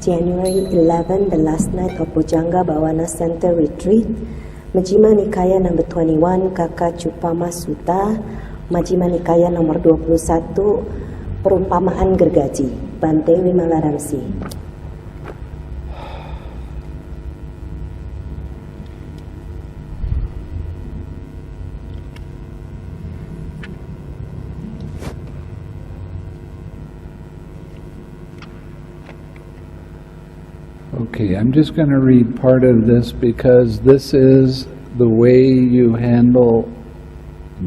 January 11, the last night of Bojjanga Bhavana Center Retreat, Majjhima Nikaya number 21, Kakacūpama Sutta, Majjhima Nikaya nomor 21, Perumpamaan Gergaji, Bhante Wimalaramsi. Okay, I'm just going to read part of this because this is the way you handle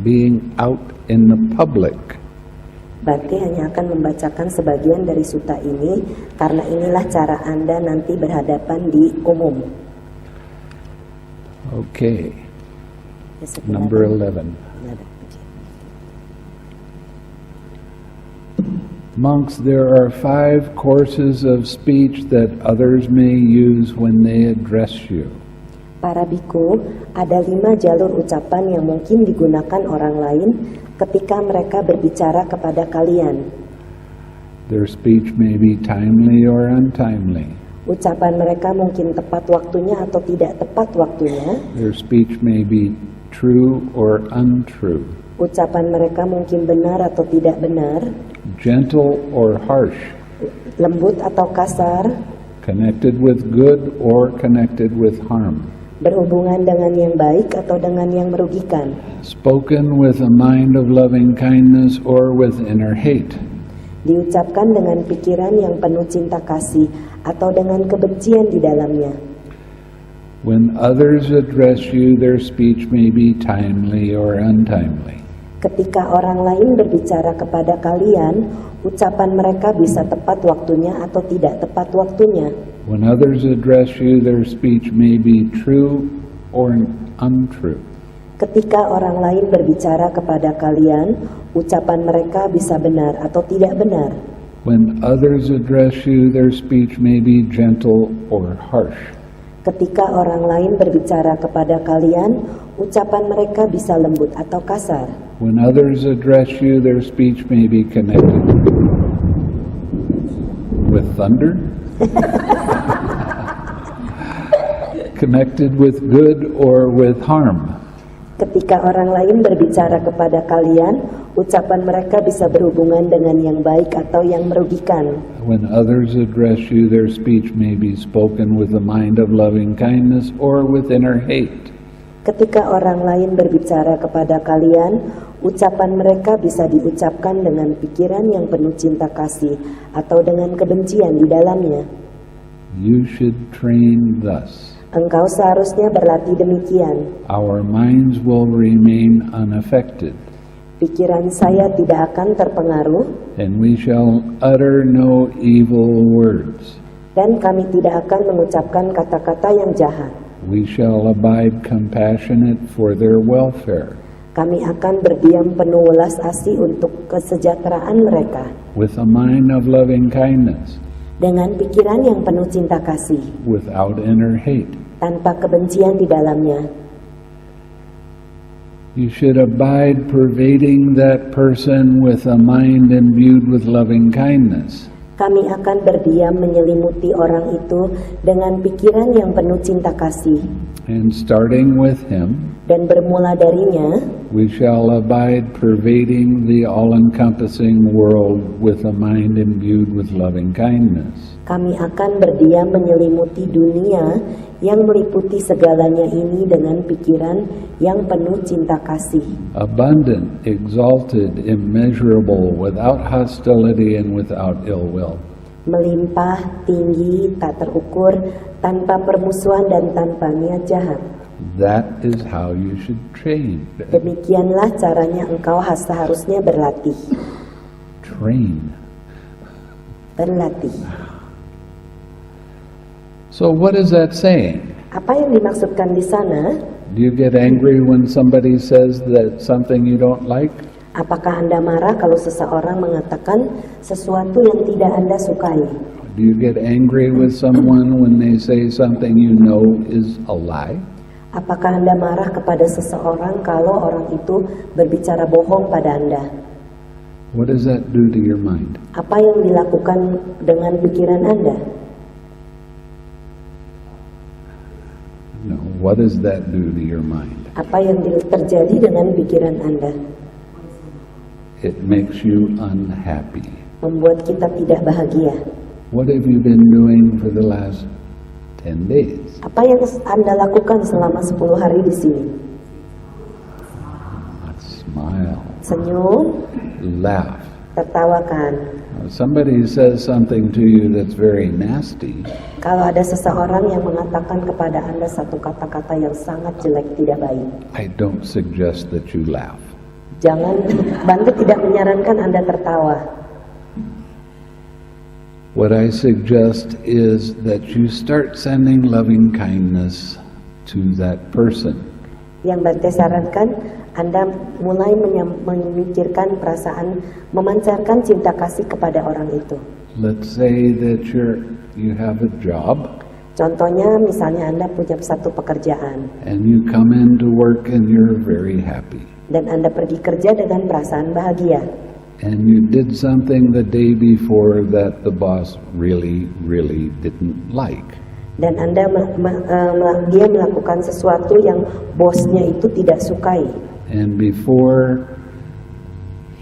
being out in the public. Bhante hanya akan membacakan sebagian dari sutta ini karena inilah cara Anda nanti berhadapan di umum. Okay, number 11. Monks, there are 5 courses of speech that others may use when they address you. Para biku, ada 5 jalur ucapan yang mungkin digunakan orang lain ketika mereka berbicara kepada kalian. Their speech may be timely or untimely. Ucapan mereka mungkin tepat waktunya atau tidak tepat waktunya. Their speech may be true or untrue. Ucapan mereka mungkin benar atau tidak benar. Gentle or harsh. Lembut atau kasar. Connected with good or connected with harm. Berhubungan dengan yang baik atau dengan yang merugikan. Spoken with a mind of loving kindness or with inner hate. Diucapkan dengan pikiran yang penuh cinta kasih atau dengan kebencian di dalamnya. When others address you, their speech may be timely or untimely. Ketika orang lain berbicara kepada kalian, ucapan mereka bisa tepat waktunya atau tidak tepat waktunya. When others address you, their speech may be true or untrue. Ketika orang lain berbicara kepada kalian, ucapan mereka bisa benar atau tidak benar. When others address you, their speech may be gentle or harsh. Ketika orang lain berbicara kepada kalian, ucapan mereka bisa lembut atau kasar. When others address you, their speech may be connected with thunder, connected with good or with harm. Ketika orang lain berbicara kepada kalian, ucapan mereka bisa berhubungan dengan yang baik atau yang merugikan. When others address you, their speech may be spoken with a mind of loving kindness or with inner hate. Ketika orang lain berbicara kepada kalian, ucapan mereka bisa diucapkan dengan pikiran yang penuh cinta kasih atau dengan kebencian di dalamnya. You should train thus. Engkau seharusnya berlatih demikian. Our minds will remain unaffected. Pikiran saya tidak akan terpengaruh. And we shall utter no evil words. Dan kami tidak akan mengucapkan kata-kata yang jahat. We shall abide compassionate for their welfare. Kami akan berdiam penuh welas asih untuk kesejahteraan mereka. With a mind of loving kindness. Dengan pikiran yang penuh cinta kasih. Without inner hate. Tanpa kebencian di dalamnya. You should abide pervading that person with a mind imbued with loving kindness. Kami akan berdiam menyelimuti orang itu dengan pikiran yang penuh cinta kasih. And starting with him, dan bermula darinya, we shall abide pervading the all-encompassing world with a mind imbued with loving kindness. Kami akan berdiam menyelimuti dunia yang meliputi segalanya ini dengan pikiran yang penuh cinta kasih. Abundant, exalted, immeasurable, without hostility and without ill will. Melimpah, tinggi, tak terukur, tanpa permusuhan dan tanpa niat jahat. That is how you should train. Demikianlah caranya engkau seharusnya berlatih. Train. Berlatih. So what is that saying? Apa yang dimaksudkan di sana? Do you get angry when somebody says that something you don't like? Apakah Anda marah kalau seseorang mengatakan sesuatu yang tidak Anda sukai? Do you get angry with someone when they say something you know is a lie? Apakah Anda marah kepada seseorang kalau orang itu berbicara bohong pada Anda? What does that do to your mind? Apa yang dilakukan dengan pikiran Anda? What does that do to your mind? Apa yang terjadi dengan pikiran Anda? It makes you unhappy. Membuat kita tidak bahagia. What have you been doing for the last 10 days? Apa yang Anda lakukan selama 10 hari di sini? Smile. Senyum, Laugh. tertawakan. Somebody says something to you that's very nasty. Kalau ada seseorang yang mengatakan kepada Anda satu kata-kata yang sangat jelek, tidak baik, I don't suggest that you laugh. jangan, Bhante tidak menyarankan Anda tertawa. What I suggest is that you start sending loving kindness to that person. Yang Bhante sarankan, Anda mulai memikirkan perasaan, memancarkan cinta kasih kepada orang itu. Let's say that you have a job Contohnya, misalnya Anda punya satu pekerjaan, and you come into work and you're very happy. dan Anda pergi kerja dengan perasaan bahagia. And you did something the day before that the boss really didn't like. Dan dia melakukan sesuatu yang bosnya itu tidak sukai. And before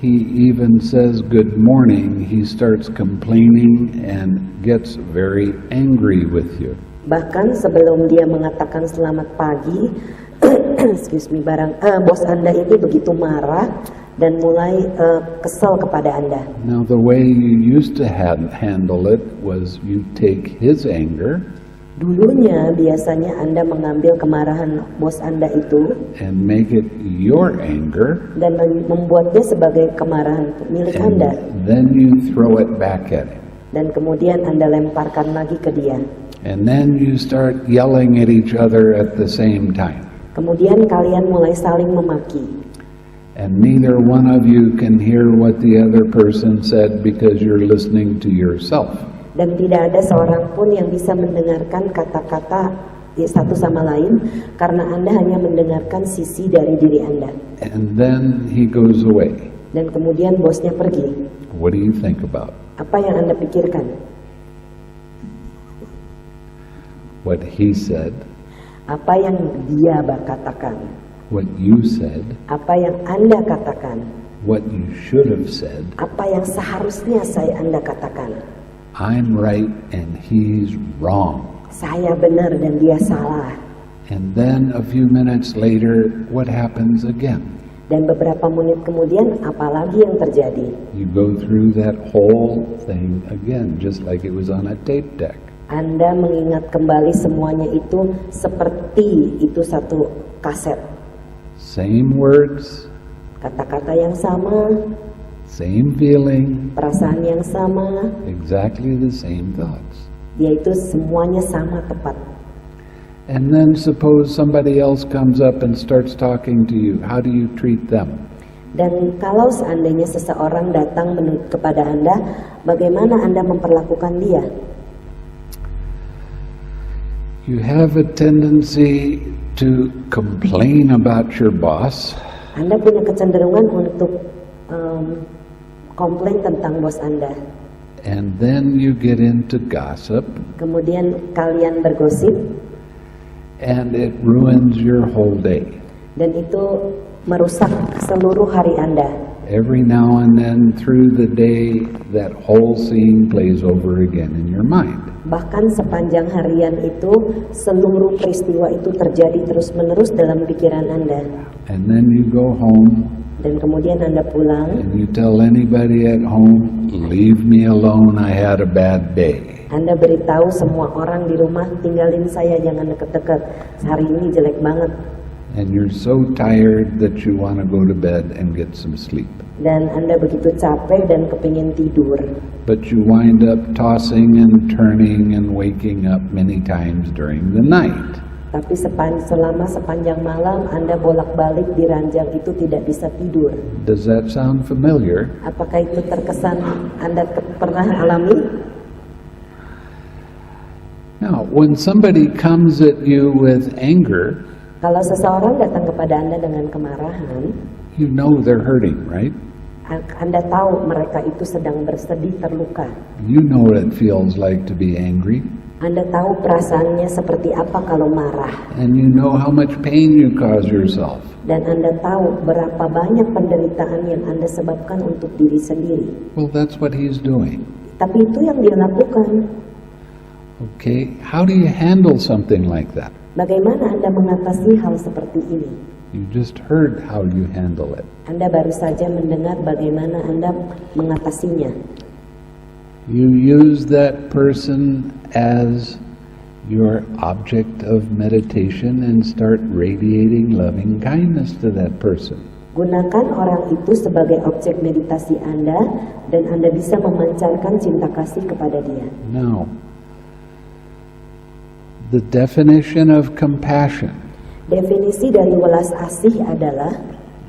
he even says good morning, he starts complaining and gets very angry with you. Bahkan sebelum dia mengatakan selamat pagi, bos Anda ini begitu marah dan mulai kesal kepada Anda. Now the way you used to handle it was you take his anger Dulunya biasanya Anda mengambil kemarahan bos Anda itu and make it your anger, dan membuatnya sebagai kemarahan milik Anda. and then you throw it back at him. Dan kemudian Anda lemparkan lagi ke dia. And then you start yelling at each other at the same time. Kemudian kalian mulai saling memaki. And neither one of you can hear what the other person said because you're listening to yourself. Dan tidak ada seorang pun yang bisa mendengarkan kata-kata satu sama lain karena Anda hanya mendengarkan sisi dari diri Anda. And then he goes away. Dan kemudian bosnya pergi. What do you think about? Apa yang Anda pikirkan? What he said, Apa yang dia katakan? what you said, Apa yang Anda katakan? what you should have said. Apa yang seharusnya Anda katakan? I'm right and he's wrong. Saya benar dan dia salah. And then a few minutes later, what happens again? Dan beberapa menit kemudian, apalagi yang terjadi? You go through that whole thing again, just like it was on a tape deck. Anda mengingat kembali semuanya itu seperti itu satu kaset. Same words, Kata-kata yang sama, same feeling, perasaan yang sama, exactly the same thoughts. yaitu semuanya sama tepat. And then suppose somebody else comes up and starts talking to you. How do you treat them? Dan kalau seandainya seseorang datang kepada Anda, bagaimana Anda memperlakukan dia? You have a tendency to complain about your boss, Anda punya kecenderungan untuk komplain tentang bos Anda. and then you get into gossip, Kemudian kalian bergosip, and it ruins your whole day. dan itu merusak seluruh hari Anda. Every now and then through the day, that whole scene plays over again in your mind. Bahkan sepanjang harian itu, seluruh peristiwa itu terjadi terus-menerus dalam pikiran Anda. And then you go home Dan kemudian Anda pulang, and you tell anybody at home, leave me alone, I had a bad day. Anda beritahu semua orang di rumah, tinggalin saya, jangan deket-deket. Hari ini jelek banget. And you're so tired that you want to go to bed and get some sleep. Dan Anda begitu capek dan kepingin tidur. But you wind up tossing and turning and waking up many times during the night. Tapi selama sepanjang malam Anda bolak-balik di ranjang itu tidak bisa tidur. Does that sound familiar? Apakah itu terkesan Anda pernah alami? Now, when somebody comes at you with anger, Kalau seseorang datang kepada Anda dengan kemarahan, you know they're hurting, right? Anda tahu mereka itu sedang bersedih, terluka. You know what it feels like to be angry. Anda tahu perasaannya seperti apa kalau marah. And you know how much pain you cause yourself. Dan Anda tahu berapa banyak penderitaan yang Anda sebabkan untuk diri sendiri. Well, that's what he's doing. Tapi itu yang dia lakukan. Okay, how do you handle something like that? Bagaimana Anda mengatasi hal seperti ini? You just heard how you handle it. Anda baru saja mendengar bagaimana Anda mengatasinya. You use that person as your object of meditation and start radiating loving kindness to that person. Gunakan orang itu sebagai objek meditasi Anda dan Anda bisa memancarkan cinta kasih kepada dia. Now, the definition of compassion, Definisi dari welas asih adalah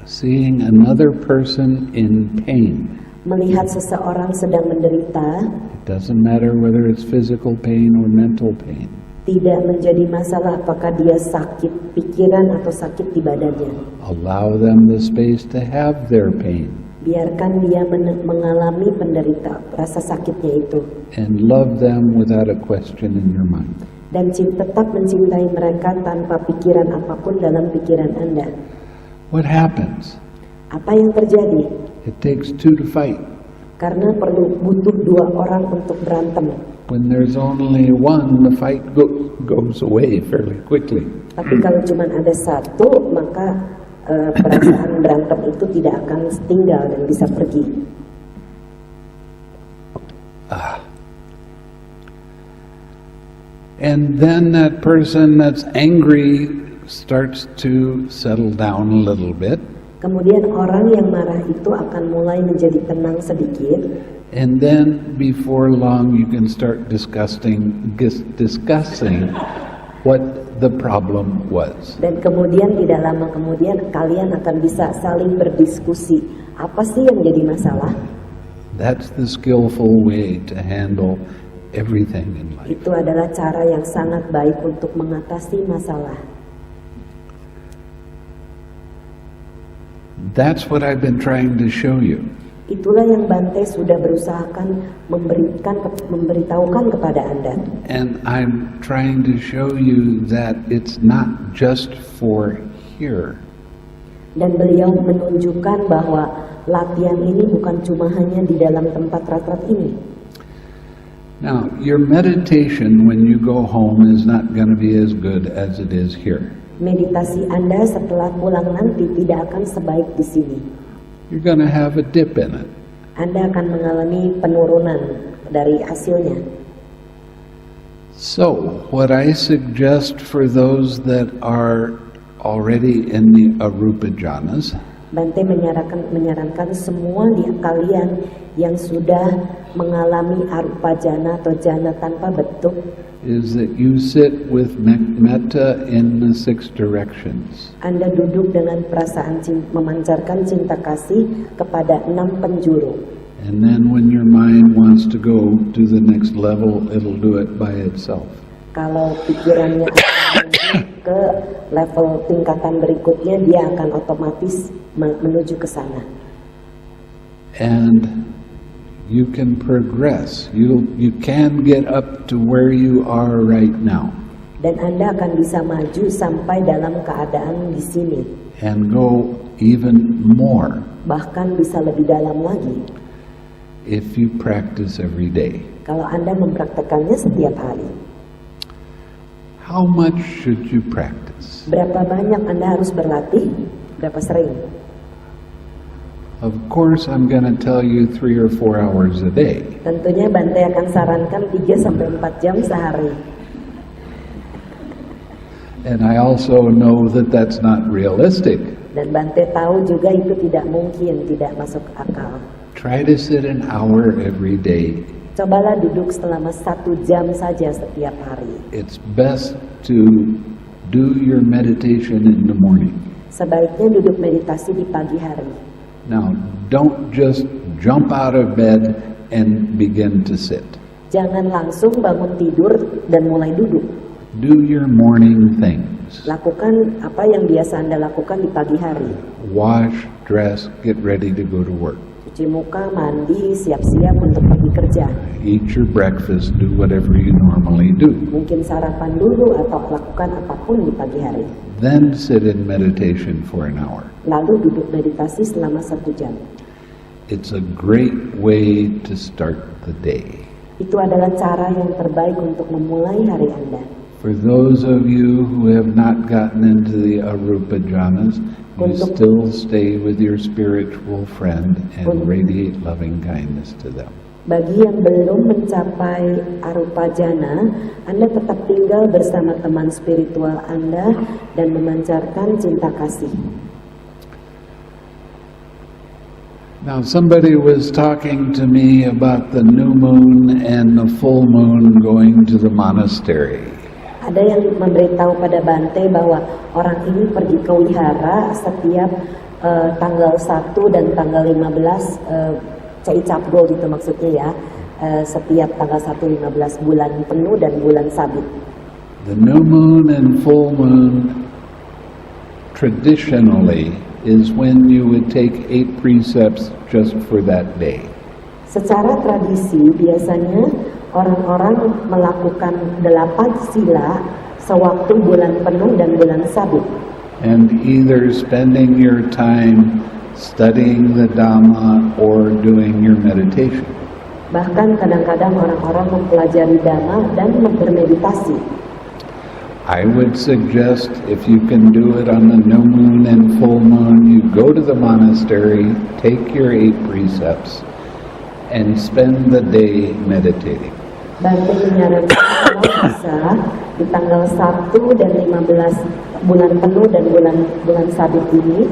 seeing another person in pain. melihat seseorang sedang menderita, It doesn't matter whether it's physical pain or mental pain. tidak menjadi masalah apakah dia sakit pikiran atau sakit di badannya. Allow them the space to have their pain Biarkan dia mengalami penderita rasa sakitnya itu. and love them without a question in your mind. Dan tetap mencintai mereka tanpa pikiran apapun dalam pikiran Anda. What happens? Apa yang terjadi? It takes two to fight. Karena butuh dua orang untuk berantem. When there's only one, the fight goes away fairly quickly. Tapi kalau cuma ada satu, maka perasaan berantem itu tidak akan tinggal dan bisa pergi. And then that person that's angry starts to settle down a little bit. Kemudian orang yang marah itu akan mulai menjadi tenang sedikit. And then before long you can start discussing what the problem was. Dan kemudian tidak lama kemudian kalian akan bisa saling berdiskusi. Apa sih yang jadi masalah? That's the skillful way to handle everything in life. Itu adalah cara yang sangat baik untuk mengatasi masalah. That's what I've been trying to show you. Itulah yang Bhante sudah berusahakan memberitahukan kepada Anda. And I'm trying to show you that it's not just for here. Dan beliau menunjukkan bahwa latihan ini bukan cuma hanya di dalam tempat retret ini. Now, your meditation when you go home is not going to be as good as it is here. Meditasi Anda setelah pulang nanti tidak akan sebaik di sini. You're going to have a dip in it. Anda akan mengalami penurunan dari hasilnya. So, what I suggest for those that are already in the arupa jhanas, Bhante menyarankan semua kalian yang sudah mengalami arupa jhana atau jhana tanpa bentuk, is that you sit with metta in the 6 directions. Anda duduk dengan perasaan memancarkan cinta kasih kepada 6 penjuru. And then when your mind wants to go to the next level, it'll do it by itself. Kalau pikirannya akan menuju ke level tingkatan berikutnya, dia akan otomatis menuju ke sana. And you can progress. You can get up to where you are right now. Dan Anda akan bisa maju sampai dalam keadaan di sini. And go even more Bahkan bisa lebih dalam lagi. if you practice every day. Kalau Anda mempraktekannya setiap hari. How much should you practice? Berapa banyak Anda harus berlatih? Berapa sering? Of course, I'm going to tell you 3 or 4 hours a day. Tentunya Bhante akan sarankan 3-4 jam sehari. And I also know that that's not realistic. Dan Bhante tahu juga itu tidak mungkin, tidak masuk akal. Try to sit an hour every day. Cobalah duduk selama 1 jam saja setiap hari. It's best to do your meditation in the morning. Sebaiknya duduk meditasi di pagi hari. Now, don't just jump out of bed and begin to sit. Jangan langsung bangun tidur dan mulai duduk. Do your morning things. Lakukan apa yang biasa Anda lakukan di pagi hari. Wash, dress, get ready to go to work. cuci muka, mandi, siap-siap untuk pergi kerja. Eat your breakfast, do whatever you normally do. Mungkin sarapan dulu atau lakukan apapun di pagi hari. Then sit in meditation for an hour. Lalu duduk meditasi selama 1 jam. It's a great way to start the day. Itu adalah cara yang terbaik untuk memulai hari Anda. For those of you who have not gotten into the arupa jhanas, you still stay with your spiritual friend and radiate loving kindness to them. Bagi yang belum mencapai arupa jhana, Anda tetap tinggal bersama teman spiritual Anda dan memancarkan cinta kasih. Now somebody was talking to me about the new moon and the full moon going to the monastery. Ada yang memberitahu pada Bhante bahwa orang ini pergi ke wihara setiap tanggal 1 dan tanggal 15 Cai Capgo gitu maksudnya ya, setiap tanggal 1, 15 bulan penuh dan bulan sabit. The new moon and full moon traditionally is when you would take 8 precepts just for that day. Secara tradisi biasanya orang-orang melakukan 8 sila sewaktu bulan penuh dan bulan sabit. And either spending your time studying the Dhamma or doing your meditation. Bahkan kadang-kadang orang-orang mempelajari Dhamma dan bermeditasi. I would suggest if you can do it on the new moon and full moon, you go to the monastery, take your 8 precepts, and spend the day meditating. Bhante menyarankan kalau bisa di tanggal 1 dan 15 bulan penuh dan bulan sabit ini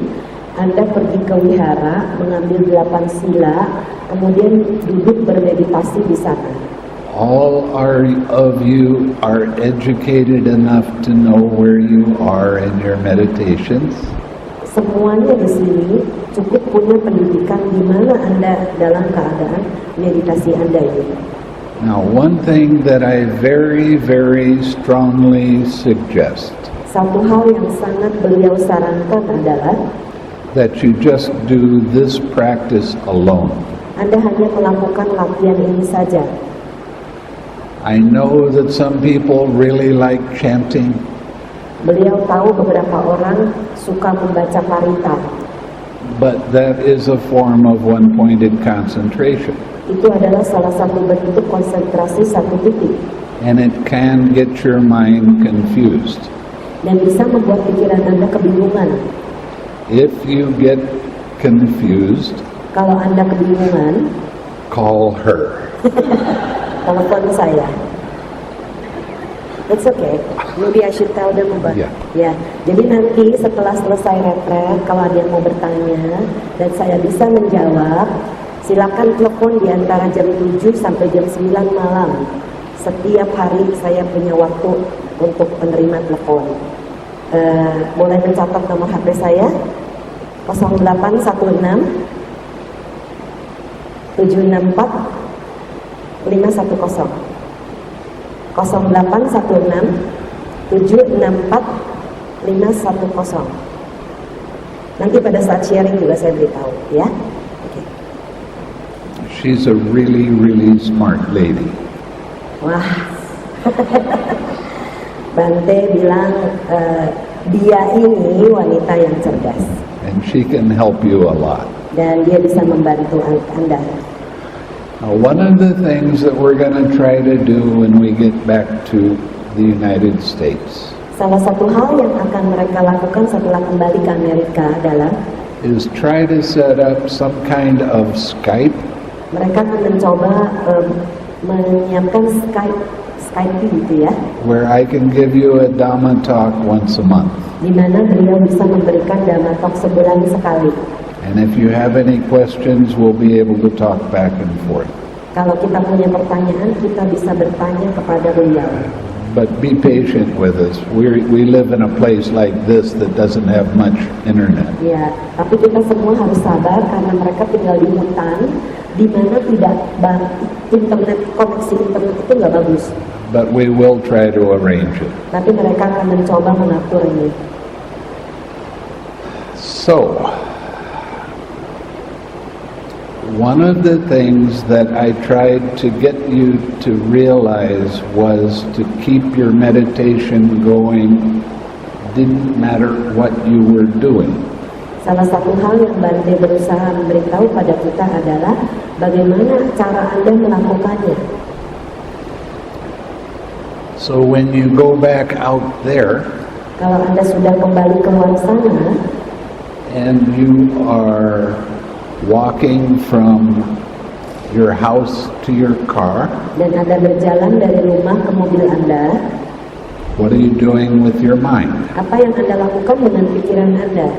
Anda pergi ke wihara, mengambil 8 sila, kemudian duduk bermeditasi di sana. All of you are educated enough to know where you are in your meditations. Semuanya di sini cukup punya pendidikan di mana Anda dalam keadaan meditasi Anda ini. Now, one thing that I very, very strongly suggest, Satu hal yang sangat beliau sarankan adalah that you just do this practice alone. Anda hanya melakukan latihan ini saja. I know that some people really like chanting. Beliau tahu beberapa orang suka membaca parita. But that is a form of one-pointed concentration. Itu adalah salah satu bentuk konsentrasi satu titik. And it can get your mind confused. Dan bisa membuat pikiran Anda kebingungan. If you get confused, Kalau Anda kebingungan, call her. telepon saya. It's okay. Maybe I should tell them about it. Ya, jadi nanti setelah selesai retret, kalau ada yang mau bertanya dan saya bisa menjawab, silakan telepon di antara jam 7 sampai jam 9 malam. Setiap hari saya punya waktu untuk penerima telepon. Boleh mencatat nomor HP saya 0816 764 510. 0816 764 510. Nanti pada saat sharing juga saya beritahu, ya. Okay. She's a really, really smart lady. Wah, Bhante bilang dia ini wanita yang cerdas. And she can help you a lot. Dan dia bisa membantu Anda. Now, one of the things that we're going to try to do when we get back to the United States Salah satu hal yang akan mereka lakukan setelah kembali ke Amerika adalah is try to set up some kind of Skype. Mereka akan mencoba menyiapkan Skype gitu ya, where I can give you a Dhamma talk once a month. di mana beliau bisa memberikan Dhamma talk sebulan sekali. And if you have any questions, we'll be able to talk back and forth. Kalau kita punya pertanyaan, kita bisa bertanya kepada beliau. But be patient with us. We live in a place like this that doesn't have much internet. Ya, tapi kita semua harus sabar karena mereka tinggal di hutan, di mana tidak koneksi internet itu nggak bagus. But we will try to arrange it. Tapi mereka akan mencoba mengatur ini. So, One of the things that I tried to get you to realize was to keep your meditation going, didn't matter what you were doing. Salah satu hal yang Bhante berusaha memberitahu pada kita adalah bagaimana cara Anda melakukannya. So when you go back out there, kalau Anda sudah kembali ke luar sana, and you are walking from your house to your car, dan Anda berjalan dari rumah ke mobil Anda, what are you doing with your mind? apa yang Anda lakukan dengan pikiran Anda?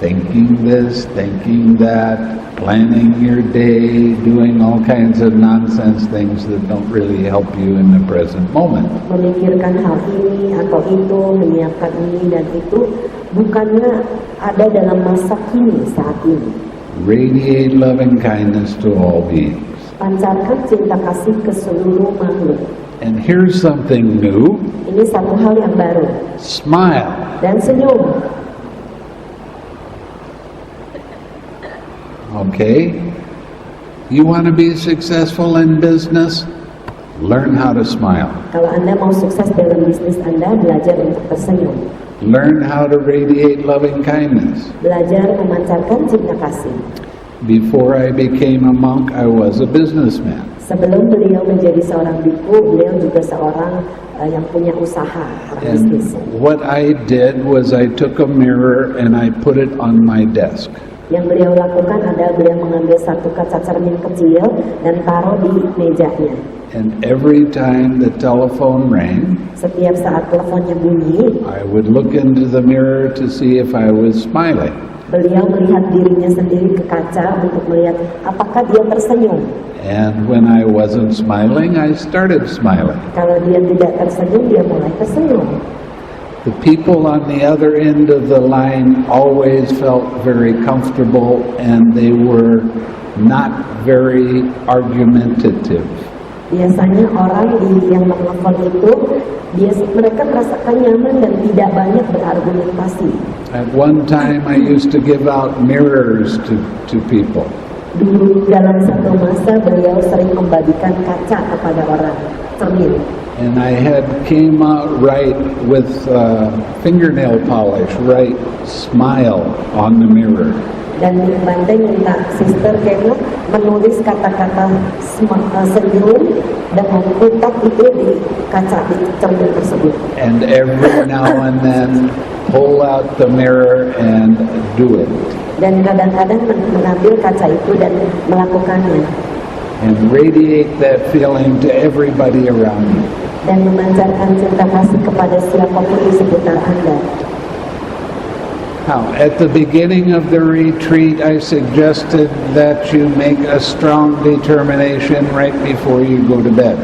Thinking this, thinking that, planning your day, doing all kinds of nonsense things that don't really help you in the present moment. Memikirkan hal ini atau itu, menyiapkan ini dan itu, bukannya ada dalam masa kini saat ini. Radiate loving kindness to all beings. Pancarkan cinta kasih ke seluruh makhluk. And here's something new. Ini satu hal yang baru. Smile. Dan senyum. Okay? You want to be successful in business? Learn how to smile. Kalau Anda mau sukses dalam bisnis Anda, belajar untuk tersenyum. Learn how to radiate loving kindness. Belajar memancarkan cinta kasih. Before I became a monk, I was a businessman. Sebelum beliau menjadi seorang biku, beliau juga seorang yang punya usaha, orang bisnis. And what I did was I took a mirror and I put it on my desk. Yang beliau lakukan adalah beliau mengambil satu kaca cermin kecil dan taruh di mejanya. And every time the telephone rang, setiap saat teleponnya bunyi, I would look into the mirror to see if I was smiling. Beliau melihat dirinya sendiri ke kaca untuk melihat apakah dia tersenyum. And when I wasn't smiling, I started smiling. Kalau dia tidak tersenyum, dia mulai tersenyum. The people on the other end of the line always felt very comfortable and they were not very argumentative. Biasanya orang yang menelpon itu, mereka merasakan nyaman dan tidak banyak berargumentasi. At one time I used to give out mirrors to people. Dulu dalam satu masa beliau sering membagikan kaca kepada orang, cermin. And I had came out right with fingernail polish, right smile on the mirror. Dan Bhante minta Sister Kena menulis kata-kata senyum dengan kutak itu di kaca di cermin tersebut. And every now and then pull out the mirror and do it. Dan kadang-kadang mengambil kaca itu dan melakukannya. And radiate that feeling to everybody around you. Dan memancarkan cinta kasih kepada siapapun di sekitar Anda. Now, at the beginning of the retreat, I suggested that you make a strong determination right before you go to bed.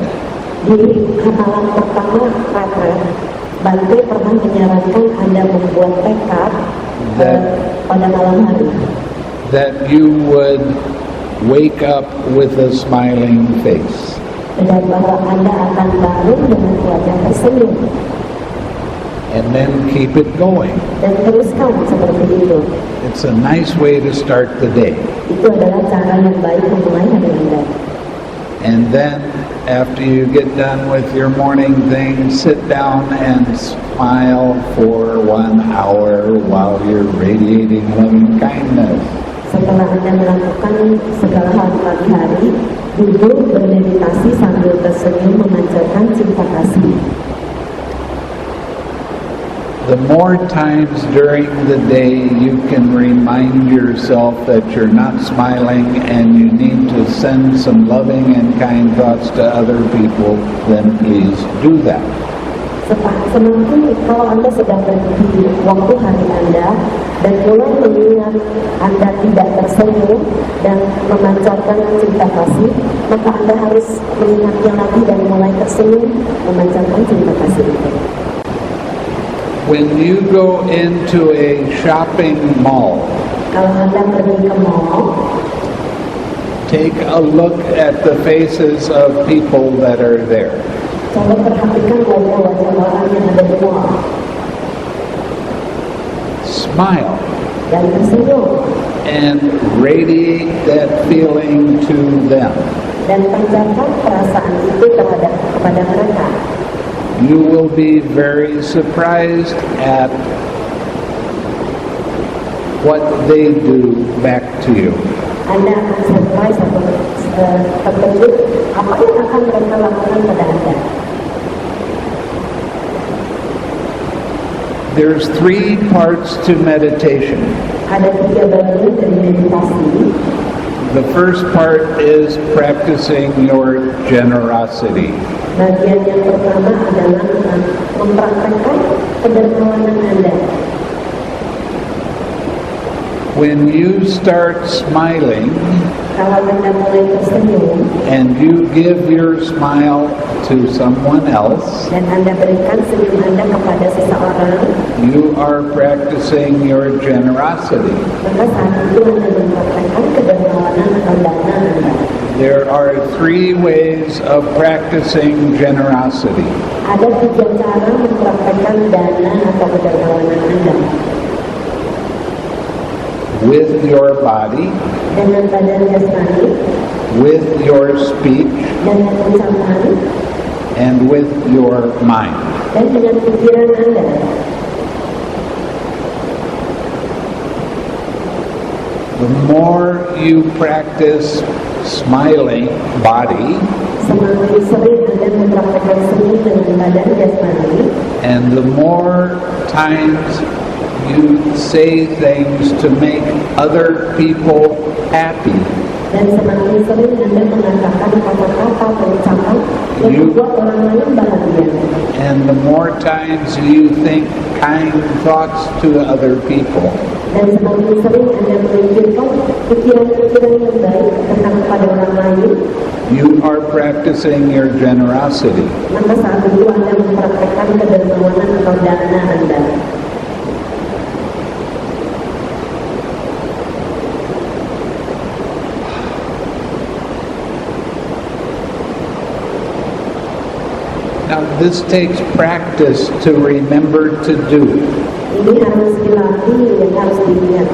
Di malam pertama retret, Bhante pernah menyarankan Anda membuat tekad pada malam hari. That you would wake up with a smiling face. Dan bahwa Anda akan bangun dengan wajah tersenyum. And then keep it going. Dan teruskan seperti itu. It's a nice way to start the day. Itu adalah cara yang baik memulai hari Anda. And then, after you get done with your morning thing, sit down and smile for 1 hour while you're radiating loving kindness. Setelah Anda melakukan segala hal di pagi hari, duduk bermeditasi sambil tersenyum memancarkan cinta kasih. The more times during the day you can remind yourself that you're not smiling and you need to send some loving and kind thoughts to other people, then please do that. Semakin kalau Anda sedang di waktu hari Anda dan mulai mengingat Anda tidak tersenyum dan memancarkan cinta kasih, maka Anda harus mengingatnya lagi dan mulai tersenyum memancarkan cinta kasih itu. When you go into a shopping mall, kalau Anda pergi ke mall, take a look at the faces of people that are there. coba perhatikan wajah-wajah orang yang ada di mall. Smile. dan tersenyum, and radiate that feeling to them. dan pancarkan perasaan itu kepada mereka. You will be very surprised at what they do back to you. Anda akan surprise atau terkejut apa yang akan mereka lakukan pada Anda. There's 3 parts to meditation. Ada 3 bagian dari meditasi. The first part is practicing your generosity. Bagian yang pertama adalah mempraktekkan kedermawanan Anda. When you start smiling Kalau Anda mulai tersenyum and you give your smile to someone else, dan Anda berikan senyum Anda kepada seseorang, you are practicing your generosity. maka saat itu Anda mempraktekkan kedermawanan atau dana Anda. There are 3 ways of practicing generosity. Ada 3 cara mempraktekkan dana atau kedermawanan Anda. With your body, Dengan badan jasmani, with your speech, dengan ucapan, and with your mind. dan dengan pikiran Anda. The more you practice smiling body, Semakin sering Anda mempraktekkan senyum dengan badan jasmani, and the more times you say things to make other people happy, dan semakin sering Anda mengatakan kata-kata atau ucapan yang membuat orang lain bahagia. and the more times you think kind thoughts to other people, Dan semakin sering Anda memikirkan pikiran-pikiran yang baik tentang kepada orang lain, you are practicing your generosity. maka saat itu Anda mempraktekkan kedermawanan atau dana Anda. Now this takes practice to remember to do, Ini harus dilatih dan harus diingat.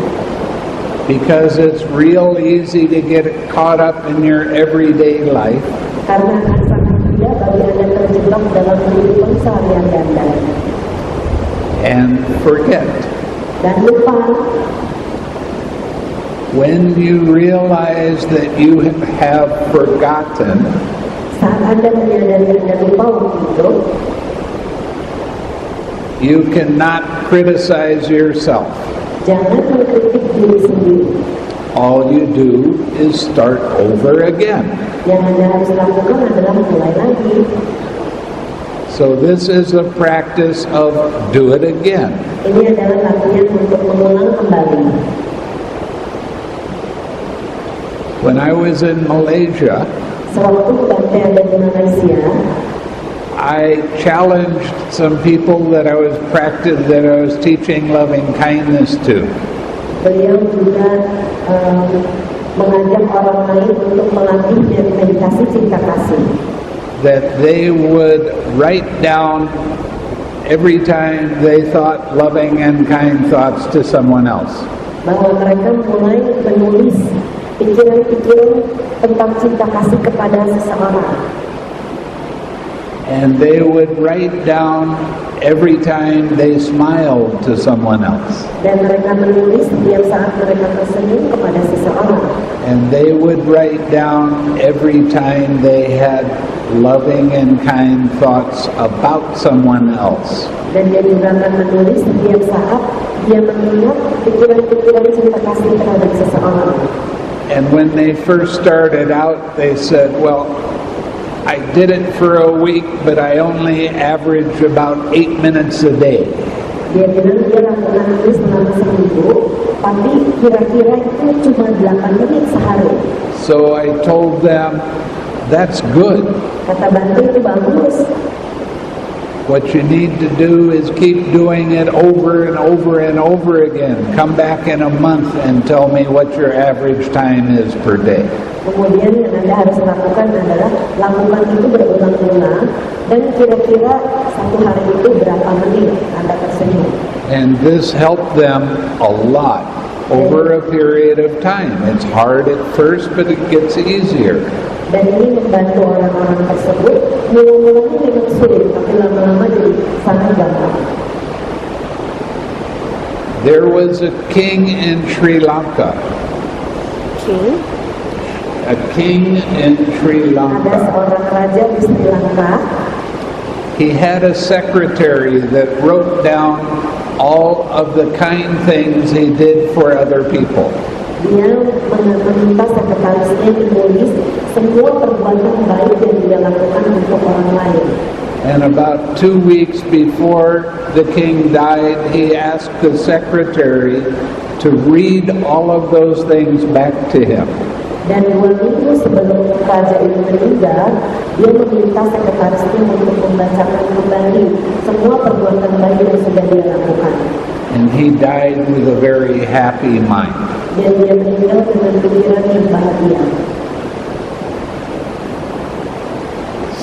because it's real easy to get caught up in your everyday life Karena akan sangat mudah bagi Anda terjebak dalam kehidupan sehari-hari Anda. and forget. Dan lupa, When you realize that you have forgotten, saat Anda menyadari Anda lupa waktu itu, you cannot criticize yourself. jangan mengkritik diri sendiri. All you do is start over again. Yang Anda harus lakukan adalah mulai lagi. So this is a practice of do it again. Ini adalah latihan untuk mengulang kembali. When I was in Malaysia, Sewaktu Bhante ada di Malaysia, I challenged some people that I was teaching loving kindness to. beliau juga mengajak orang lain untuk melatih meditasi cinta kasih. That they would write down every time they thought loving and kind thoughts to someone else. Bahwa mereka mulai menulis pikiran-pikiran tentang cinta kasih kepada seseorang. And they would write down every time they smiled to someone else. Dan mereka menulis setiap saat mereka tersenyum kepada seseorang. And they would write down every time they had loving and kind thoughts about someone else. Dan dia juga akan menulis setiap saat dia mengingat pikiran-pikiran cinta kasih terhadap seseorang. And when they first started out, they said, well, I did it for a week, but I only average about 8 minutes a day. Dia bilang dia lakukan itu selama seminggu, tapi kira-kira itu cuma 8 menit sehari. So I told them, that's good. Kata Bhante, itu bagus. What you need to do is keep doing it over and over and over again. Come back in a month and tell me what your average time is per day. Kemudian yang Anda harus lakukan adalah lakukan itu berulang-ulang dan kira-kira satu hari itu berapa menit Anda tersenyum. And this helped them a lot. over a period of time. It's hard at first, but it gets easier. Dan ini membantu orang-orang tersebut. Mula-mulanya memang sulit, tapi lama-lama jadi sangat gampang. There was a king in Sri Lanka. King? A king in Sri Ada Lanka. seorang raja di Sri Lanka. He had a secretary that wrote down all of the kind things he did for other people. Dia meminta sekretarisnya menulis semua perbuatan baik yang dia lakukan untuk orang lain. And about 2 weeks before the king died, he asked the secretary to read all of those things back to him. Dan 2 minggu sebelum raja itu meninggal, dia meminta sekretarisnya untuk membacakan kembali semua perbuatan baik yang sudah dia lakukan. And he died with a very happy mind. Dan dia meninggal dengan pikiran yang bahagia.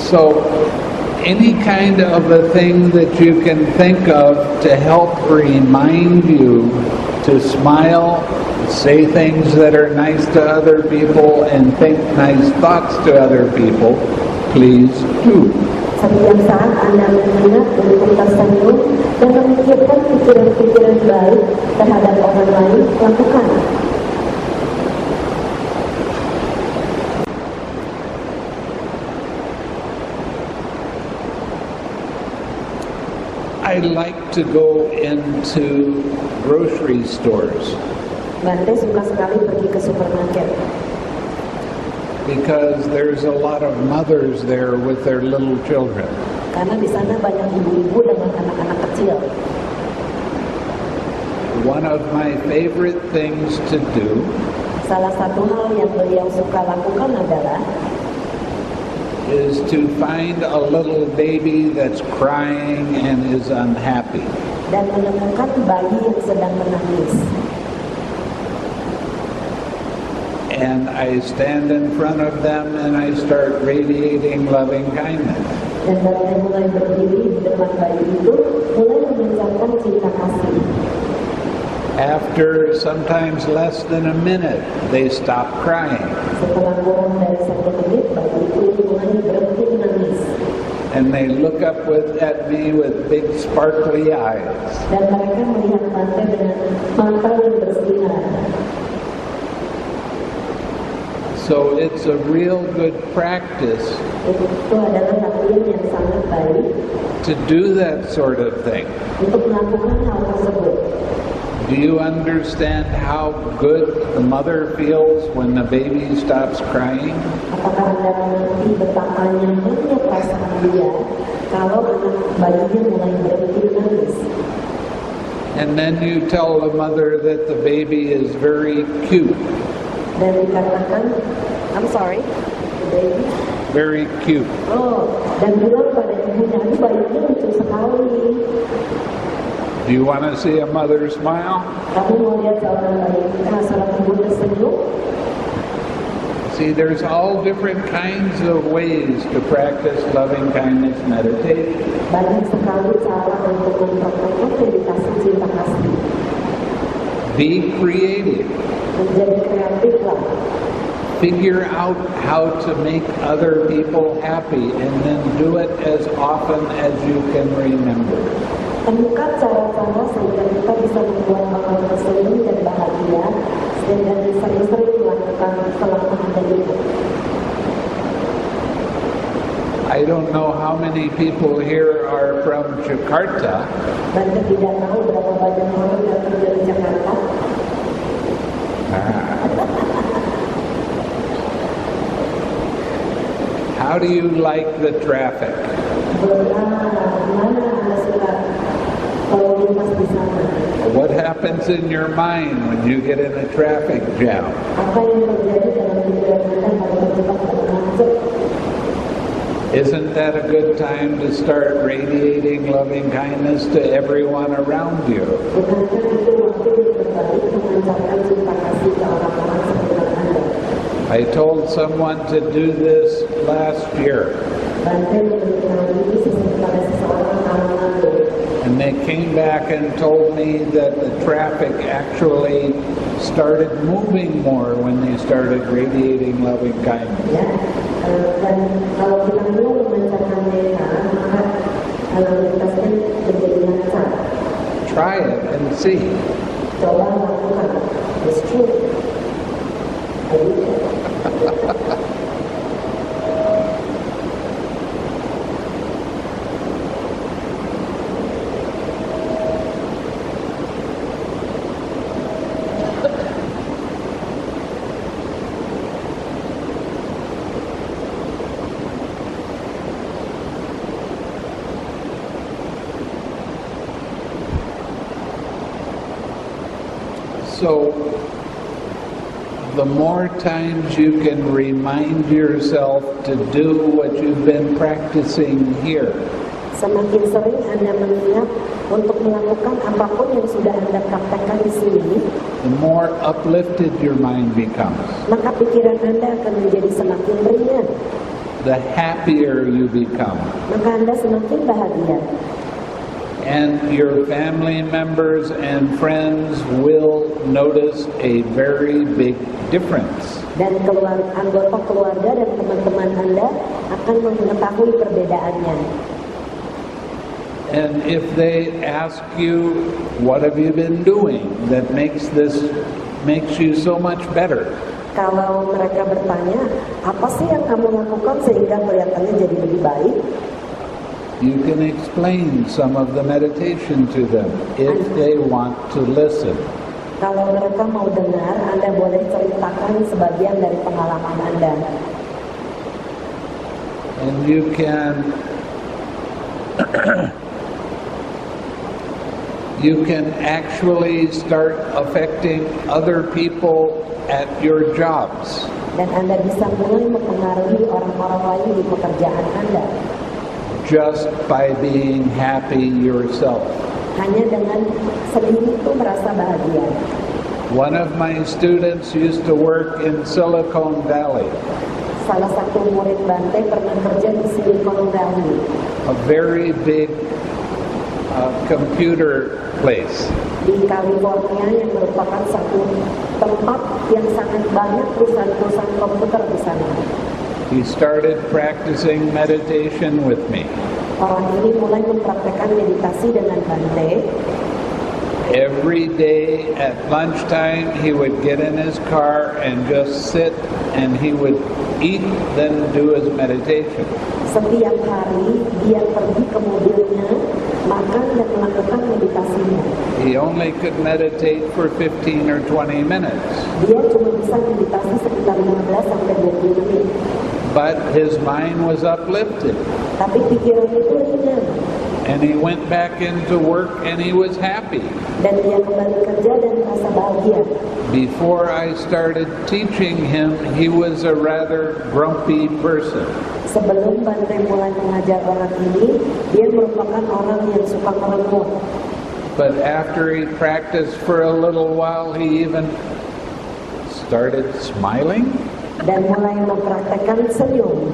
So, any kind of a thing that you can think of to help remind you to smile, say things that are nice to other people, and think nice thoughts to other people, please do. Setiap saat Anda mengingat untuk tersenyum dan memikirkan pikiran-pikiran baik terhadap orang lain, lakukan. I like to go into grocery stores Bhante suka sekali pergi ke supermarket because there's a lot of mothers there with their little children. karena di sana banyak ibu-ibu dengan anak-anak kecil. One of my favorite things to do Salah satu hal yang beliau suka lakukan adalah is to find a little baby that's crying and is unhappy. dan menemukan bayi yang sedang menangis. And I stand in front of them and I start radiating loving kindness. Dan Bhante mulai berdiri di depan bayi itu, mulai mengucapkan cinta kasih. After sometimes less than a minute, they stop crying. Setelah kurang dari 1 menit, bayi itu mulai berhenti menangis. And they look up at me with big sparkly eyes. Dan mereka melihat Bhante dengan mata yang bersinar. So it's a real good practice Itu adalah latihan yang sangat baik to do that sort of thing. untuk melakukan hal tersebut. Do you understand how good the mother feels when the baby stops crying? Apakah Anda mengerti betapa nyamannya perasaan dia kalau anak bayinya mulai berhenti menangis? And then you tell the mother that the baby is very cute. Dan dikatakan, I'm sorry, baby. Very cute. Oh, dan bilang pada ibunya, ini bayinya lucu sekali. Do you want to see a mother smile? Kamu mau lihat seorang ibu tersenyum? See, there's all different kinds of ways to practice loving kindness meditation. Banyak sekali cara untuk mempraktikkan meditasi cinta kasih. Be creative. Menjadi kreatiflah. Figure out how to make other people happy and then do it as often as you can remember. Temukan cara-cara sehingga kita bisa membuat orang tersenyum dan bahagia, sehingga sering-sering melakukan selama Anda hidup. I don't know how many people here are from Jakarta, Bhante tidak tahu berapa banyak orang yang tinggal di Jakarta. How do you like the traffic? Gimana Anda suka kalau lintas di sana? What happens in your mind when you get in a traffic jam? Apa yang terjadi dalam pikiran Anda kalau terjebak dalam macet? Isn't that a good time to start radiating loving kindness to everyone around you? Bukankah itu waktu yang terbaik mengucapkan cinta kasih ke orang-orang sekitar Anda? I told someone to do this last year, Bhante memberikan diri kepada seseorang tahun lalu. and they came back and told me that the traffic actually started moving more when they started radiating loving kindness. Ya, dan kalau kita mau memancarkan metta, maka kita menjadi lancar. Try it and see. Coba lakukan. It's true. I did it. So, the more times you can remind yourself to do what you've been practicing here, Semakin sering Anda mengingat untuk melakukan apapun yang sudah Anda praktekkan di sini, the more uplifted your mind becomes. maka pikiran Anda akan menjadi semakin ringan, The happier you become. maka Anda semakin bahagia. And your family members and friends will notice a very big difference. Dan anggota keluarga dan teman-teman Anda akan mengetahui perbedaannya. And if they ask you, what have you been doing that makes you so much better? Kalau mereka bertanya, apa sih yang kamu lakukan sehingga kelihatannya jadi lebih baik? You can explain some of the meditation to them if they want to listen. Kalau mereka mau dengar, Anda boleh ceritakan sebagian dari pengalaman Anda. And you can actually start affecting other people at your jobs. Dan Anda bisa mulai mempengaruhi orang-orang lain di pekerjaan Anda. Just by being happy yourself. Hanya dengan sendiri itu merasa bahagia. One of my students used to work in Silicon Valley, Salah satu murid Bhante pernah kerja di Silicon Valley, a very big computer place. di California, yang merupakan satu tempat yang sangat banyak perusahaan-perusahaan komputer di sana. He started practicing meditation with me. Orang ini mulai mempraktekkan meditasi dengan Bhante. Every day at lunchtime, he would get in his car and just sit, and he would eat, then do his meditation. Setiap hari dia pergi ke mobilnya, makan dan melakukan meditasinya. He only could meditate for 15 or 20 minutes. Dia cuma bisa meditasi sekitar 15 sampai 20 menit. But his mind was uplifted. Tapi pikirannya itu ringan. And he went back into work and he was happy. Dan dia kembali kerja dan merasa bahagia. Before I started teaching him, he was a rather grumpy person. Sebelum Bhante mulai mengajar orang ini, dia merupakan orang yang suka merengkuh. But after he practiced for a little while, he even started smiling. Dan mulai mempraktekkan senyum.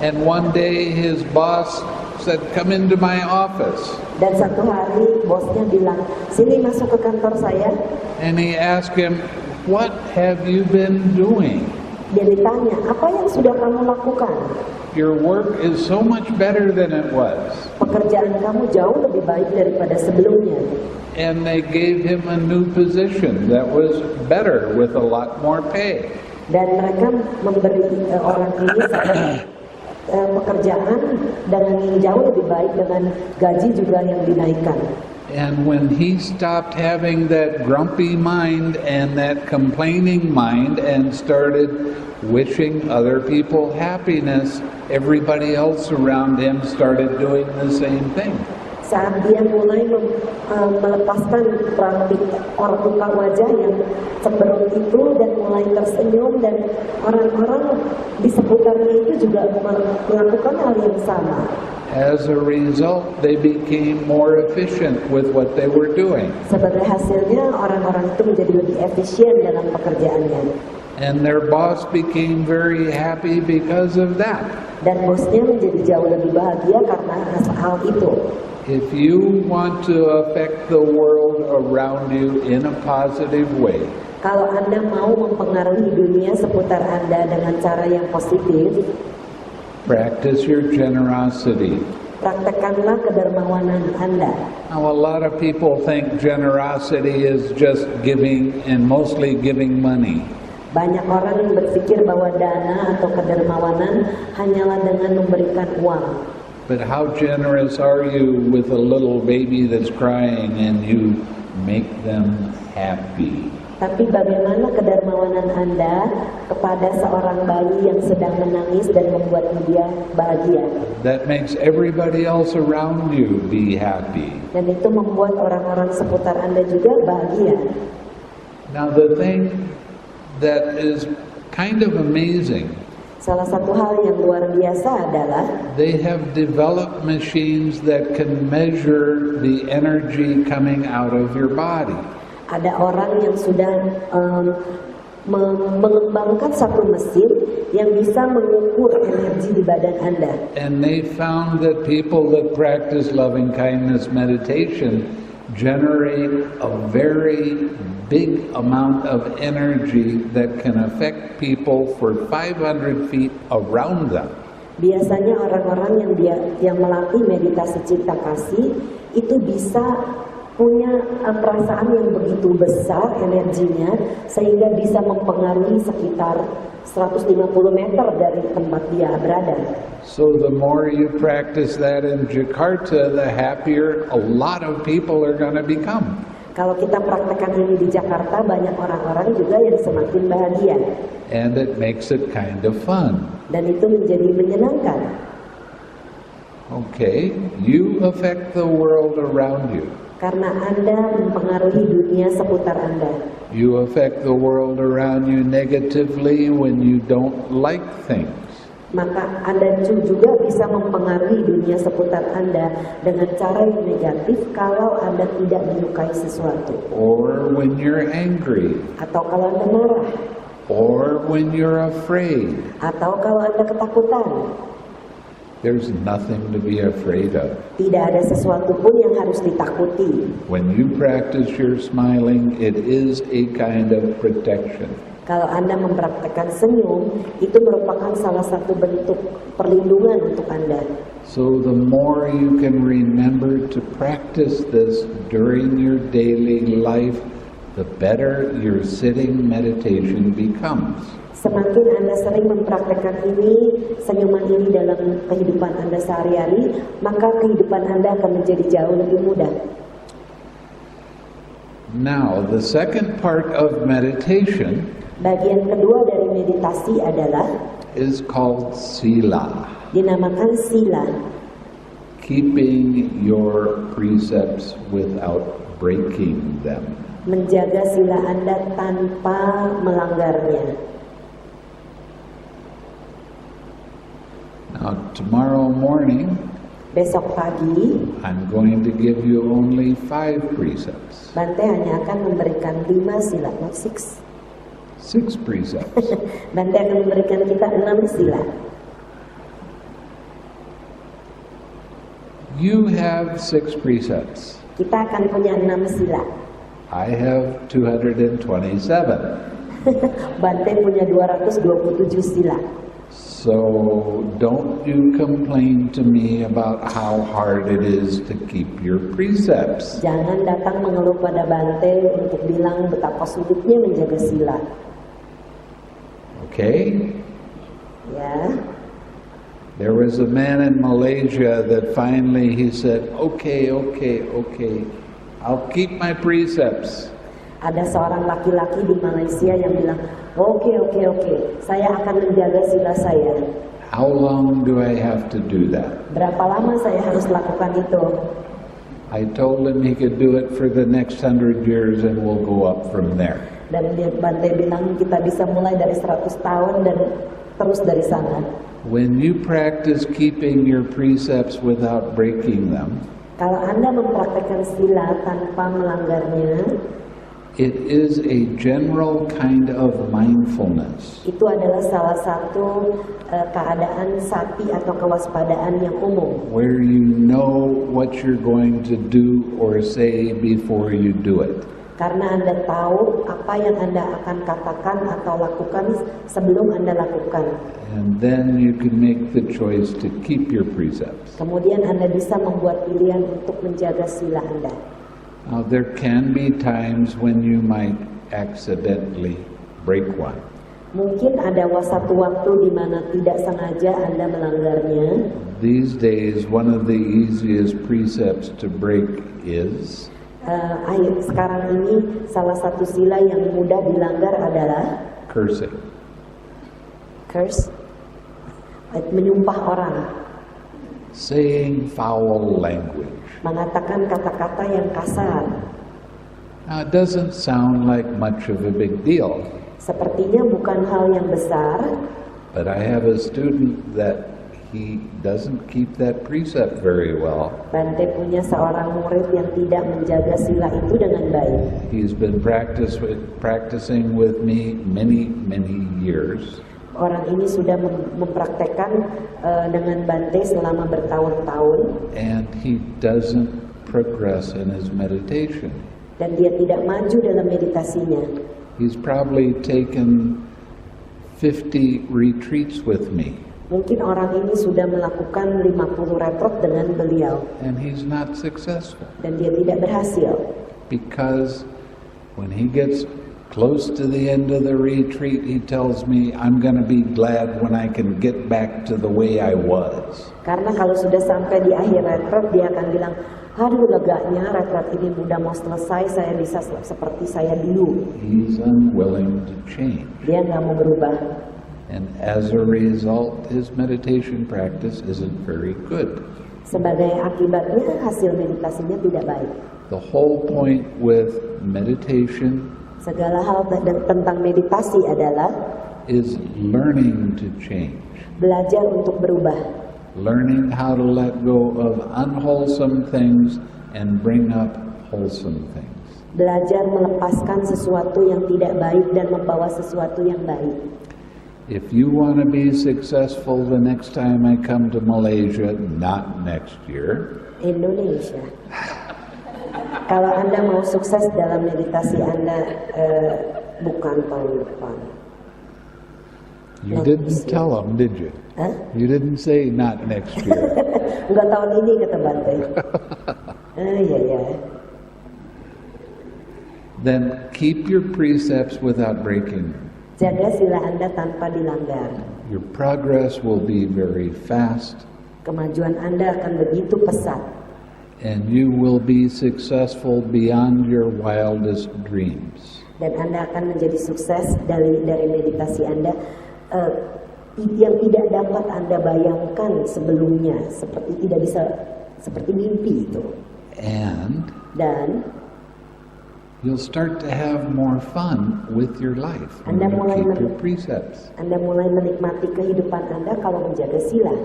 And one day his boss said, "Come into my office." Dan satu hari bosnya bilang, "Sini masuk ke kantor saya." And he asked him, "What have you been doing? Dia ditanya, "Apa yang sudah kamu lakukan? Your work is so much better than it was." Pekerjaan kamu jauh lebih baik daripada sebelumnya. And they gave him a new position that was better with a lot more pay. Dan mereka memberi orang ini pekerjaan dengan yang jauh lebih baik, dengan gaji juga yang dinaikkan. And when he stopped having that grumpy mind and that complaining mind and started wishing other people happiness, everybody else around him started doing the same thing. Saat dia mulai melepaskan praktik orang muka wajah yang cenderung itu dan mulai tersenyum, dan orang-orang di seputarnya itu juga melakukan hal yang sama. As a result, they became more efficient with what they were doing. Sebagai hasilnya, orang-orang itu menjadi lebih efisien dalam pekerjaannya. And their boss became very happy because of that. Dan bosnya menjadi jauh lebih bahagia karena hal itu. If you want to affect the world around you in a positive way, Kalau Anda mau mempengaruhi dunia seputar Anda dengan cara yang positif, practice your generosity. praktekkanlah kedermawanan Anda. Now, a lot of people think generosity is just giving, and mostly giving money. Banyak orang yang berpikir bahwa dana atau kedermawanan hanyalah dengan memberikan uang. But how generous are you with a little baby that's crying and you make them happy? Tapi bagaimana kedermawanan Anda kepada seorang bayi yang sedang menangis dan membuat dia bahagia? That makes everybody else around you be happy. Dan itu membuat orang-orang seputar Anda juga bahagia. Now, the thing that is kind of amazing, Salah satu hal yang luar biasa adalah they have developed machines that can measure the energy coming out of your body. ada orang yang sudah mengembangkan satu mesin yang bisa mengukur energi di badan Anda. And they found that people that practice loving kindness meditation generate a very big amount of energy that can affect people for 500 feet around them. Biasanya orang-orang yang melatih meditasi cinta kasih itu bisa punya perasaan yang begitu besar energinya sehingga bisa mempengaruhi sekitar 150 meter dari tempat dia berada. So the more you practice that in Jakarta, the happier a lot of people are going to become. Kalau kita praktekkan ini di Jakarta, banyak orang-orang juga yang semakin bahagia. And it makes it kind of fun. Dan itu menjadi menyenangkan. Okay, you affect the world around you. Karena Anda mempengaruhi dunia seputar Anda. You affect the world around you negatively when you don't like things. Maka Anda juga bisa mempengaruhi dunia seputar Anda dengan cara yang negatif kalau Anda tidak menyukai sesuatu. Or when you're angry. Atau kalau Anda marah. Or when you're afraid. Atau kalau Anda ketakutan. There's nothing to be afraid of. Tidak ada sesuatu pun yang harus ditakuti. When you practice your smiling, it is a kind of protection. Kalau Anda mempraktekkan senyum, itu merupakan salah satu bentuk perlindungan untuk Anda. So the more you can remember to practice this during your daily life, the better your sitting meditation becomes. Semakin Anda sering mempraktekkan ini, senyuman ini dalam kehidupan Anda sehari-hari, maka kehidupan Anda akan menjadi jauh lebih mudah. Now, the second part of meditation Bagian kedua dari meditasi adalah is called sila, dinamakan sila, keeping your precepts without breaking them. menjaga sila Anda tanpa melanggarnya. Now, tomorrow morning, Besok pagi, I'm going to give you only 5 precepts. Bhante hanya akan memberikan 5 sila, not 6. 6 precepts. Bhante akan memberikan kita 6 sila. You have 6 precepts. Kita akan punya 6 sila. I have 227. Bhante punya 227 sila. So don't you complain to me about how hard it is to keep your precepts. Jangan datang mengeluh pada Bhante untuk bilang betapa sulitnya menjaga sila. Okay? Ya. There was a man in Malaysia that finally he said, okay, I'll keep my precepts. Ada seorang laki-laki di Malaysia yang bilang, oke, saya akan menjaga sila saya. How long do I have to do that? Berapa lama saya harus lakukan itu? I told him he could do it for the next 100 years and we'll go up from there. Dan Bhante bilang kita bisa mulai dari 100 tahun dan terus dari sana. When you practice keeping your precepts without breaking them, Kalau Anda mempraktekkan sila tanpa melanggarnya, it is a general kind of mindfulness. itu adalah salah satu keadaan sati atau kewaspadaan yang umum. Where you know what you're going to do or say before you do it. Karena Anda tahu apa yang Anda akan katakan atau lakukan sebelum Anda lakukan. And then you can make the choice to keep your precepts. Kemudian Anda bisa membuat pilihan untuk menjaga sila Anda. Now, there can be times when you might accidentally break one. Mungkin ada satu waktu di mana tidak sengaja Anda melanggarnya. These days, one of the easiest precepts to break is Sekarang ini salah satu sila yang mudah dilanggar adalah cursing. Curse, menyumpah orang, Saying foul language. mengatakan kata-kata yang kasar. Now, it doesn't sound like much of a big deal, Sepertinya bukan hal yang besar, but I have a student that he doesn't keep that precept very well. Bhante punya seorang murid yang tidak menjaga sila itu dengan baik. He's been practicing with me many years. Orang ini sudah mempraktekkan dengan Bhante selama bertahun-tahun, And he doesn't progress in his meditation. dan dia tidak maju dalam meditasinya. He's probably taken 50 retreats with me, Mungkin orang ini sudah melakukan 50 retret dengan beliau, and he's not successful. dan dia tidak berhasil. Because when he gets close to the end of the retreat, he tells me, I'm going to be glad when I can get back to the way I was. Karena kalau sudah sampai di akhir retret, dia akan bilang, aduh leganya retret ini udah mau selesai, saya bisa seperti saya dulu. He's unwilling to change. Dia nggak mau berubah. And as a result, his meditation practice isn't very good. Sebagai akibatnya, hasil meditasinya tidak baik. The whole point with meditation Segala hal tentang meditasi adalah is learning to change. belajar untuk berubah. Learning how to let go of unwholesome things and bring up wholesome things. Belajar melepaskan sesuatu yang tidak baik dan membawa sesuatu yang baik. If you want to be successful the next time I come to Malaysia, not next year, Indonesia. Kalau Anda mau sukses dalam meditasi Anda, bukan tahun depan. you didn't tell them, did you? Hah? You didn't say not next year. Enggak tahun ini, kata Bhante. Iya. Then keep your precepts without breaking them. Jaga sila Anda tanpa dilanggar. Your progress will be very fast, Kemajuan Anda akan begitu pesat. and you will be successful beyond your wildest dreams. Dan Anda akan menjadi sukses dari meditasi Anda yang tidak dapat Anda bayangkan sebelumnya, seperti mimpi itu. Dan You'll start to have more fun with your life when Anda you mulai keep your precepts. Anda mulai menikmati kehidupan Anda kalau menjaga sila.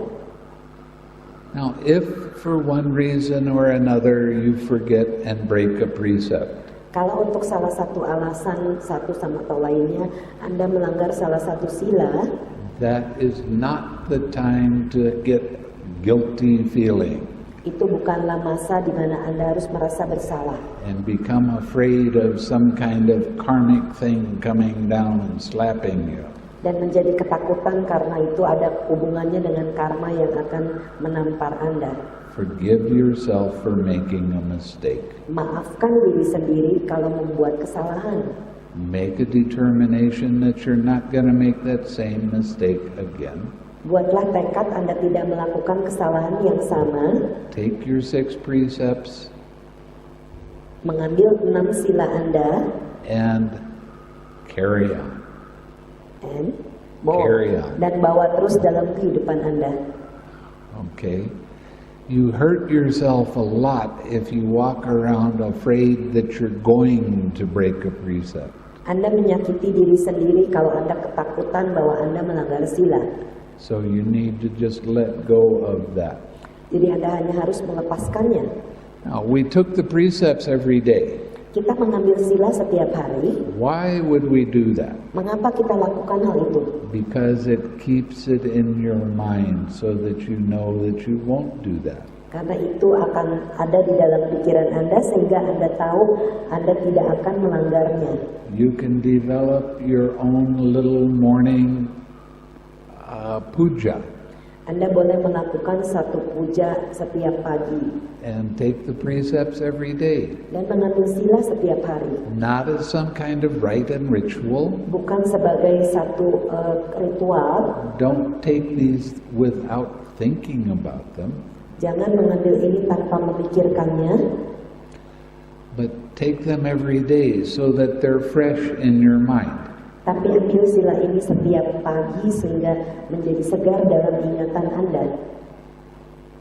Now, if for one reason or another you forget and break a precept, Kalau untuk salah satu alasan satu sama atau lainnya Anda melanggar salah satu sila, that is not the time to get guilty feeling itu bukanlah masa di mana Anda harus merasa bersalah and become afraid of some kind of karmic thing coming down and slapping you. dan menjadi ketakutan karena itu ada hubungannya dengan karma yang akan menampar Anda. Forgive yourself for making a mistake. Maafkan diri sendiri kalau membuat kesalahan. Make a determination that you're not going to make that same mistake again. Buatlah tekad Anda tidak melakukan kesalahan yang sama. Take your 6 precepts Mengambil 6 sila Anda and carry on. Carry on. Dan bawa terus dalam kehidupan Anda. Okay? You hurt yourself a lot if you walk around afraid that you're going to break a precept. Anda menyakiti diri sendiri kalau Anda ketakutan bahwa Anda melanggar sila. So you need to just let go of that. Jadi Anda hanya harus melepaskannya. Now, we took the precepts every day. Kita mengambil sila setiap hari. Why would we do that? Mengapa kita lakukan hal itu? Because it keeps it in your mind so that you know that you won't do that. Karena itu akan ada di dalam pikiran Anda sehingga Anda tahu Anda tidak akan melanggarnya. You can develop your own little morning puja Anda boleh melakukan satu puja setiap pagi and take the precepts every day. dan mengambil sila setiap hari. Not as some kind of rite and ritual. Bukan sebagai satu ritual. Don't take these without thinking about them. Jangan mengambil ini tanpa memikirkannya. But take them every day so that they're fresh in your mind. Tapi ambil sila ini setiap pagi sehingga menjadi segar dalam ingatan Anda.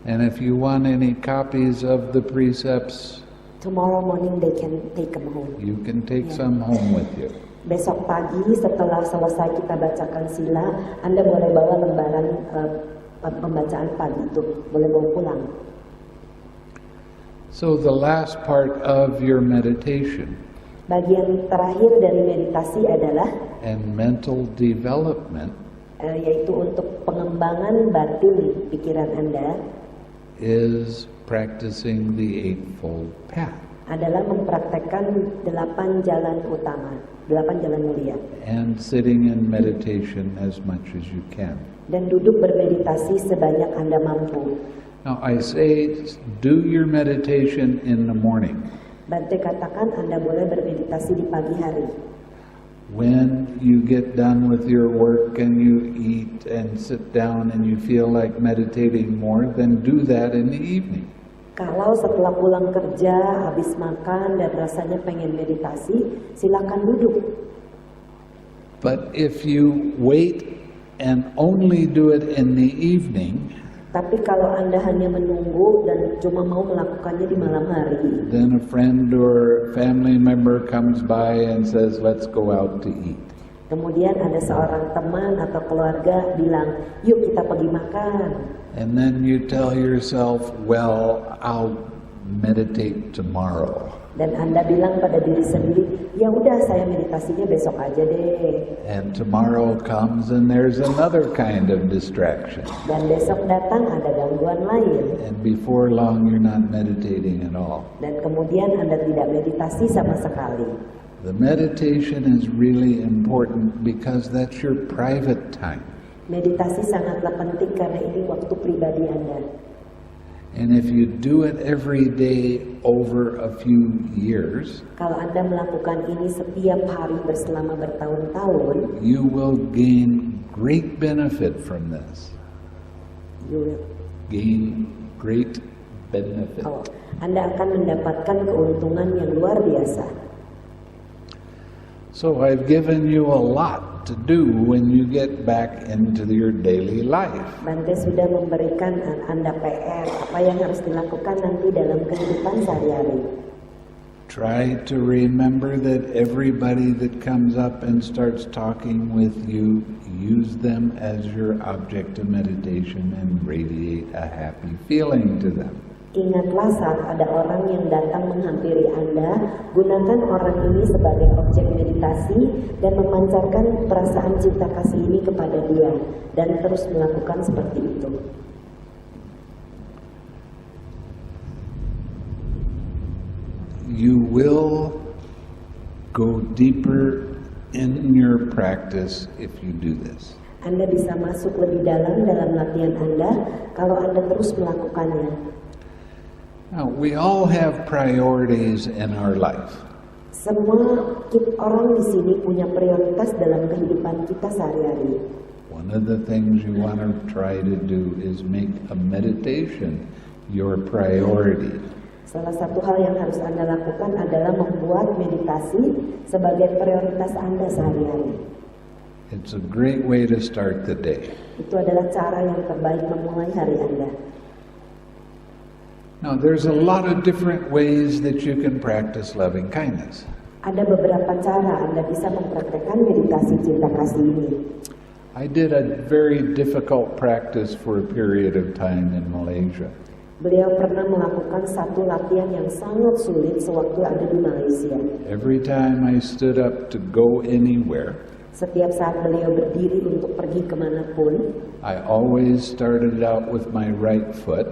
And if you want any copies of the precepts, Tomorrow morning they can take them home. you can take some home with you. Besok pagi setelah selesai kita bacakan sila, Anda boleh bawa lembaran pembacaan pagi itu, boleh bawa pulang. So the last part of your meditation Bagian terakhir dari meditasi adalah and mental development yaitu untuk pengembangan batin pikiran Anda is practicing the Eightfold Path adalah mempraktekkan 8 jalan utama, 8 jalan mulia, and sitting in meditation as much as you can. dan duduk bermeditasi sebanyak Anda mampu. Now I say do your meditation in the morning. Bhante katakan Anda boleh bermeditasi di pagi hari. When you get done with your work and you eat and sit down and you feel like meditating more, then do that in the evening. Kalau setelah pulang kerja, habis makan dan rasanya pengen meditasi, silakan duduk. But if you wait and only do it in the evening, Tapi kalau Anda hanya menunggu dan cuma mau melakukannya di malam hari, then a friend or family member comes by and says, let's go out to eat. kemudian ada seorang teman atau keluarga bilang, yuk kita pergi makan. And then you tell yourself, well, I'll meditate tomorrow. Dan Anda bilang pada diri sendiri, ya udah saya meditasinya besok aja deh. And tomorrow comes and there's another kind of distraction. Dan besok datang ada gangguan lain. And before long you're not meditating at all. Dan kemudian Anda tidak meditasi sama sekali. The meditation is really important because that's your private time. Meditasi sangatlah penting karena ini waktu pribadi Anda. And if you do it every day over a few years, Kalau Anda melakukan ini setiap hari selama bertahun-tahun, you will gain great benefit from this. you will- Gain great benefit. Anda akan mendapatkan keuntungan yang luar biasa. So I've given you a lot to do when you get back into your daily life. Bhante sudah memberikan Anda PR, apa yang harus dilakukan nanti dalam kehidupan sehari-hari. Try to remember that everybody that comes up and starts talking with you, use them as your object of meditation and radiate a happy feeling to them. Ingatlah saat ada orang yang datang menghampiri Anda, gunakan orang ini sebagai objek meditasi dan memancarkan perasaan cinta kasih ini kepada dia, dan terus melakukan seperti itu. You will go deeper in your practice if you do this. Anda bisa masuk lebih dalam latihan Anda kalau Anda terus melakukannya. Now, we all have priorities in our life. Semua orang di sini punya prioritas dalam kehidupan kita sehari-hari. One of the things you want to try to do is make a meditation your priority. Salah satu hal yang harus Anda lakukan adalah membuat meditasi sebagai prioritas Anda sehari-hari. It's a great way to start the day. Itu adalah cara yang terbaik memulai hari Anda. Now, there's a lot of different ways that you can practice loving kindness. Ada beberapa cara Anda bisa mempraktekkan meditasi cinta kasih ini. I did a very difficult practice for a period of time in Malaysia. Beliau pernah melakukan satu latihan yang sangat sulit sewaktu ada di Malaysia. Every time I stood up to go anywhere, Setiap saat beliau berdiri untuk pergi kemanapun, I always started out with my right foot,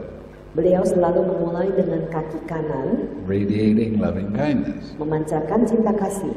Beliau selalu memulai dengan kaki kanan, radiating loving kindness. memancarkan cinta kasih.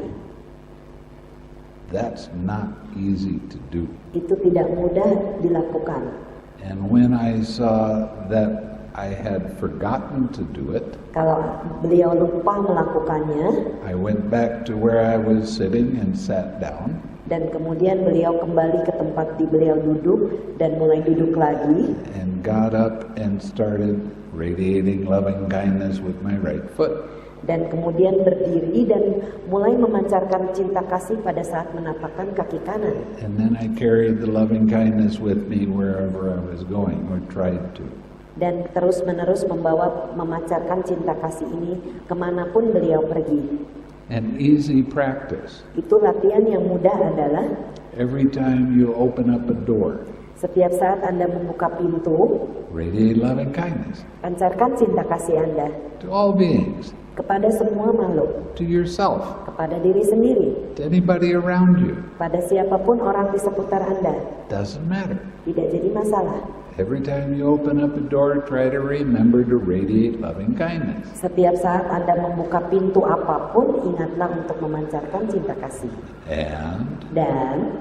That's not easy to do. Itu tidak mudah dilakukan. And when I saw that I had forgotten to do it, Kalau beliau lupa melakukannya, I went back to where I was sitting and sat down. dan kemudian beliau kembali ke tempat di beliau duduk dan mulai duduk lagi, And got up and started radiating loving kindness with my right foot. dan kemudian berdiri dan mulai memancarkan cinta kasih pada saat menapakkan kaki kanan. And then I carried the loving kindness with me wherever I was going, or tried to. Dan terus-menerus memancarkan cinta kasih ini kemanapun beliau pergi. An easy practice. Itu latihan yang mudah adalah Every time you open up a door, setiap saat Anda membuka pintu, radiate loving kindness pancarkan cinta kasih Anda to all beings, kepada semua makhluk, to yourself, kepada diri sendiri, to anybody around you. pada siapapun orang di seputar Anda. Doesn't matter. Tidak jadi masalah. Every time you open up a door, try to remember to radiate loving kindness. Setiap saat Anda membuka pintu apapun, ingatlah untuk memancarkan cinta kasih. And Dan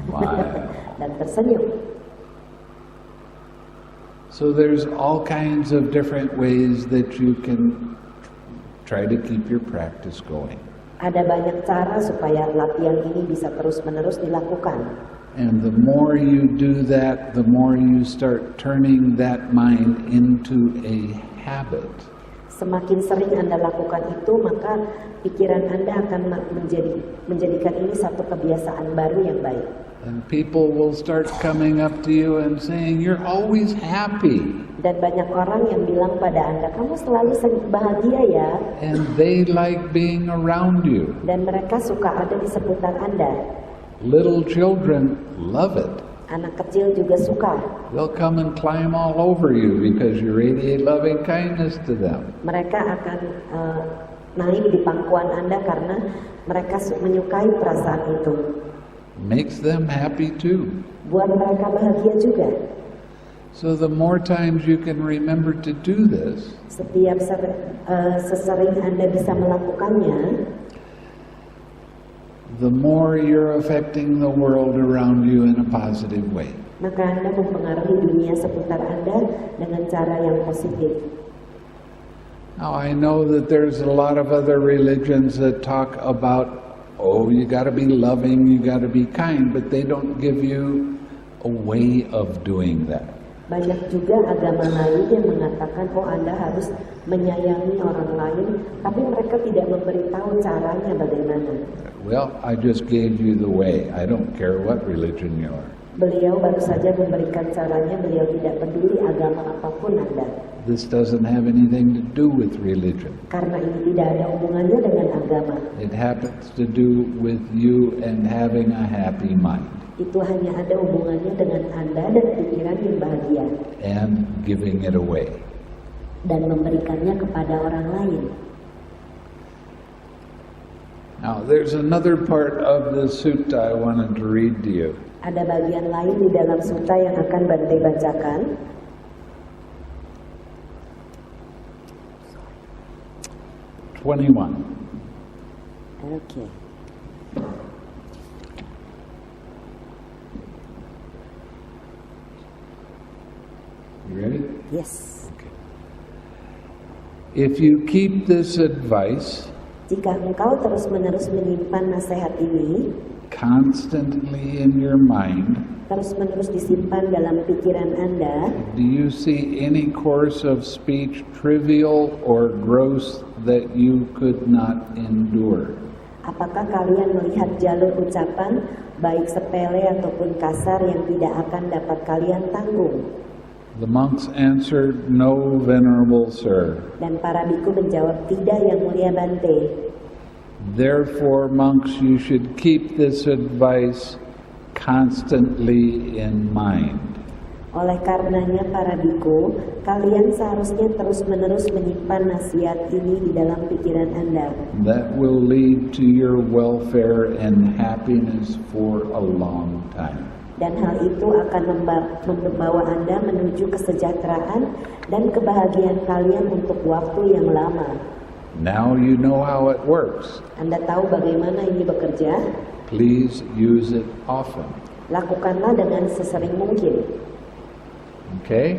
smile. dan tersenyum. So there's all kinds of different ways that you can try to keep your practice going. Ada banyak cara supaya latihan ini bisa terus-menerus dilakukan. And the more you do that, the more you start turning that mind into a habit. Semakin sering Anda lakukan itu, maka pikiran Anda akan menjadikan ini satu kebiasaan baru yang baik. And people will start coming up to you and saying, "You're always happy." Dan banyak orang yang bilang pada Anda, kamu selalu bahagia ya. And they like being around you. Dan mereka suka ada di seputar Anda. Little children love it. Anak kecil juga suka. They'll come and climb all over you because you radiate loving kindness to them. Mereka akan naik di pangkuan Anda karena mereka menyukai perasaan itu. Makes them happy too. Buat mereka bahagia juga. So the more times you can remember to do this, Setiap sesering Anda bisa melakukannya, the more you're affecting the world around you in a positive way. maka Anda mempengaruhi dunia seputar Anda dengan cara yang positif. Now I know that there's a lot of other religions that talk about, oh, you got to be loving, you got to be kind, but they don't give you a way of doing that. Banyak juga agama lain yang mengatakan, oh Anda harus menyayangi orang lain, tapi mereka tidak memberitahu caranya bagaimana. Well, I just gave you the way. I don't care what religion you are. Beliau baru saja memberikan caranya, beliau tidak peduli agama apapun Anda. This doesn't have anything to do with religion. Karena ini tidak ada hubungannya dengan agama. It happens to do with you and having a happy mind. Itu hanya ada hubungannya dengan Anda dan pikiran yang bahagia. And giving it away. Dan memberikannya kepada orang lain. Now, there's another part of the sutta I wanted to read to you. Ada bagian lain di dalam sutta yang akan Bhante bacakan. Okay. You ready? Yes. Okay. If you keep this advice Jika engkau terus-menerus menyimpan nasihat ini, constantly in your mind, terus-menerus disimpan dalam pikiran Anda, do you see any course of speech trivial or gross that you could not endure? apakah kalian melihat jalur ucapan, baik sepele ataupun kasar yang tidak akan dapat kalian tanggung? The monks answered, "No, venerable sir." Dan para biku menjawab, tidak yang mulia Bhante. Therefore, monks, you should keep this advice constantly in mind. Oleh karenanya para biku, kalian seharusnya terus-menerus menyimpan nasihat ini di dalam pikiran Anda. That will lead to your welfare and happiness for a long time. Dan hal itu akan membawa Anda menuju kesejahteraan dan kebahagiaan kalian untuk waktu yang lama. Now you know how it works. Anda tahu bagaimana ini bekerja? Please use it often. Lakukanlah dengan sesering mungkin. Okay?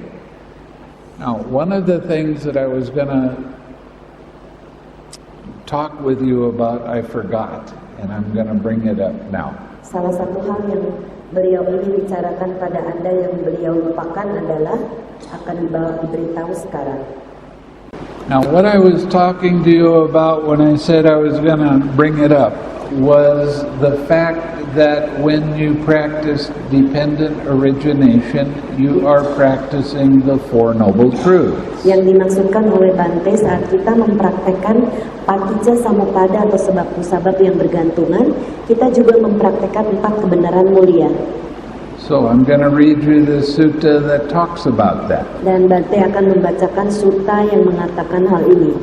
Now, one of the things that I was going to talk with you about, I forgot, and I'm going to bring it up now. Salah satu hal yang beliau ini bicarakan pada Anda yang beliau lupakan adalah akan diberitahu sekarang. Now, what I was talking to you about when I said I was going to bring it up was the fact that when you practice dependent origination, you are practicing the Four Noble Truths. Yang dimaksudkan oleh Bhante saat kita mempraktekkan paticca samuppada atau sebab musabab yang bergantungan, kita juga mempraktekkan 4 kebenaran mulia. So I'm going to read you the sutta that talks about that. Dan Bhante akan membacakan sutta yang mengatakan hal ini.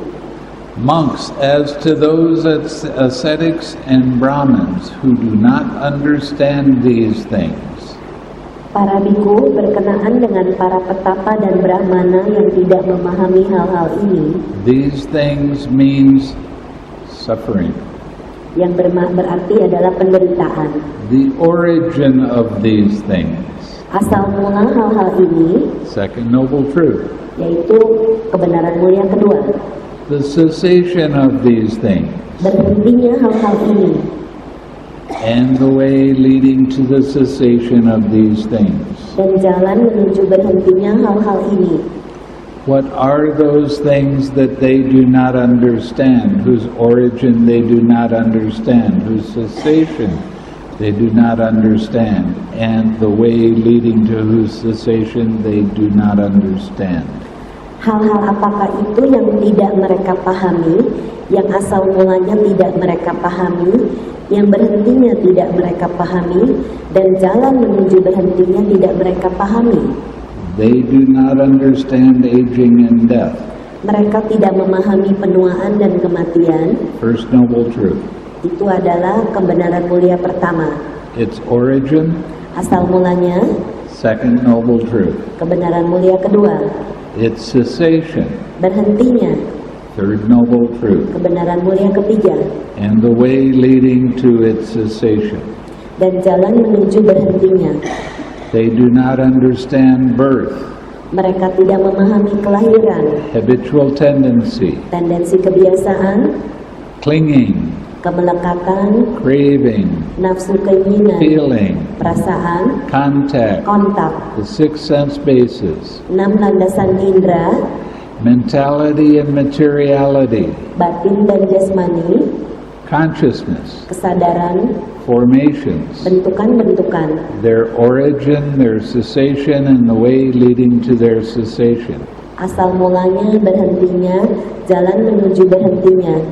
Monks, as to those ascetics and Brahmins who do not understand these things, para biku berkenaan dengan para petapa dan brahmana yang tidak memahami hal-hal ini. These things means suffering. Yang berarti adalah penderitaan. The origin of these things. Asal mula hal-hal ini, Second Noble Truth. yaitu kebenaran mulia kedua. The cessation of these things. Berhentinya hal-hal ini. And the way leading to the cessation of these things. Dan jalan menuju berhentinya hal-hal ini. What are those things that they do not understand, whose origin they do not understand, whose cessation they do not understand, and the way leading to whose cessation they do not understand? Hal-hal apakah itu yang tidak mereka pahami, yang asal mulanya tidak mereka pahami, yang berhentinya tidak mereka pahami, dan jalan menuju berhentinya tidak mereka pahami? They do not understand aging and death. Mereka tidak memahami penuaan dan kematian. First Noble Truth. Itu adalah kebenaran mulia pertama. Its origin. Asal mulanya. Second Noble Truth. Kebenaran mulia kedua. Its cessation. Berhentinya. Third Noble Truth. Kebenaran mulia ketiga. And the way leading to its cessation. Dan jalan menuju berhentinya. They do not understand birth. Mereka tidak memahami kelahiran. Habitual tendency. Tendensi kebiasaan. Clinging. Kemelekatan. Craving. Nafsu keinginan. Feeling. Perasaan. Contact. Kontak. The 6 sense bases. 6 landasan indera. Mentality and materiality. Batin dan jasmani. Consciousness. Kesadaran. Formations. Bentukan-bentukan. Their origin, their cessation, and the way leading to their cessation. Asal mulanya, berhentinya, jalan menuju berhentinya.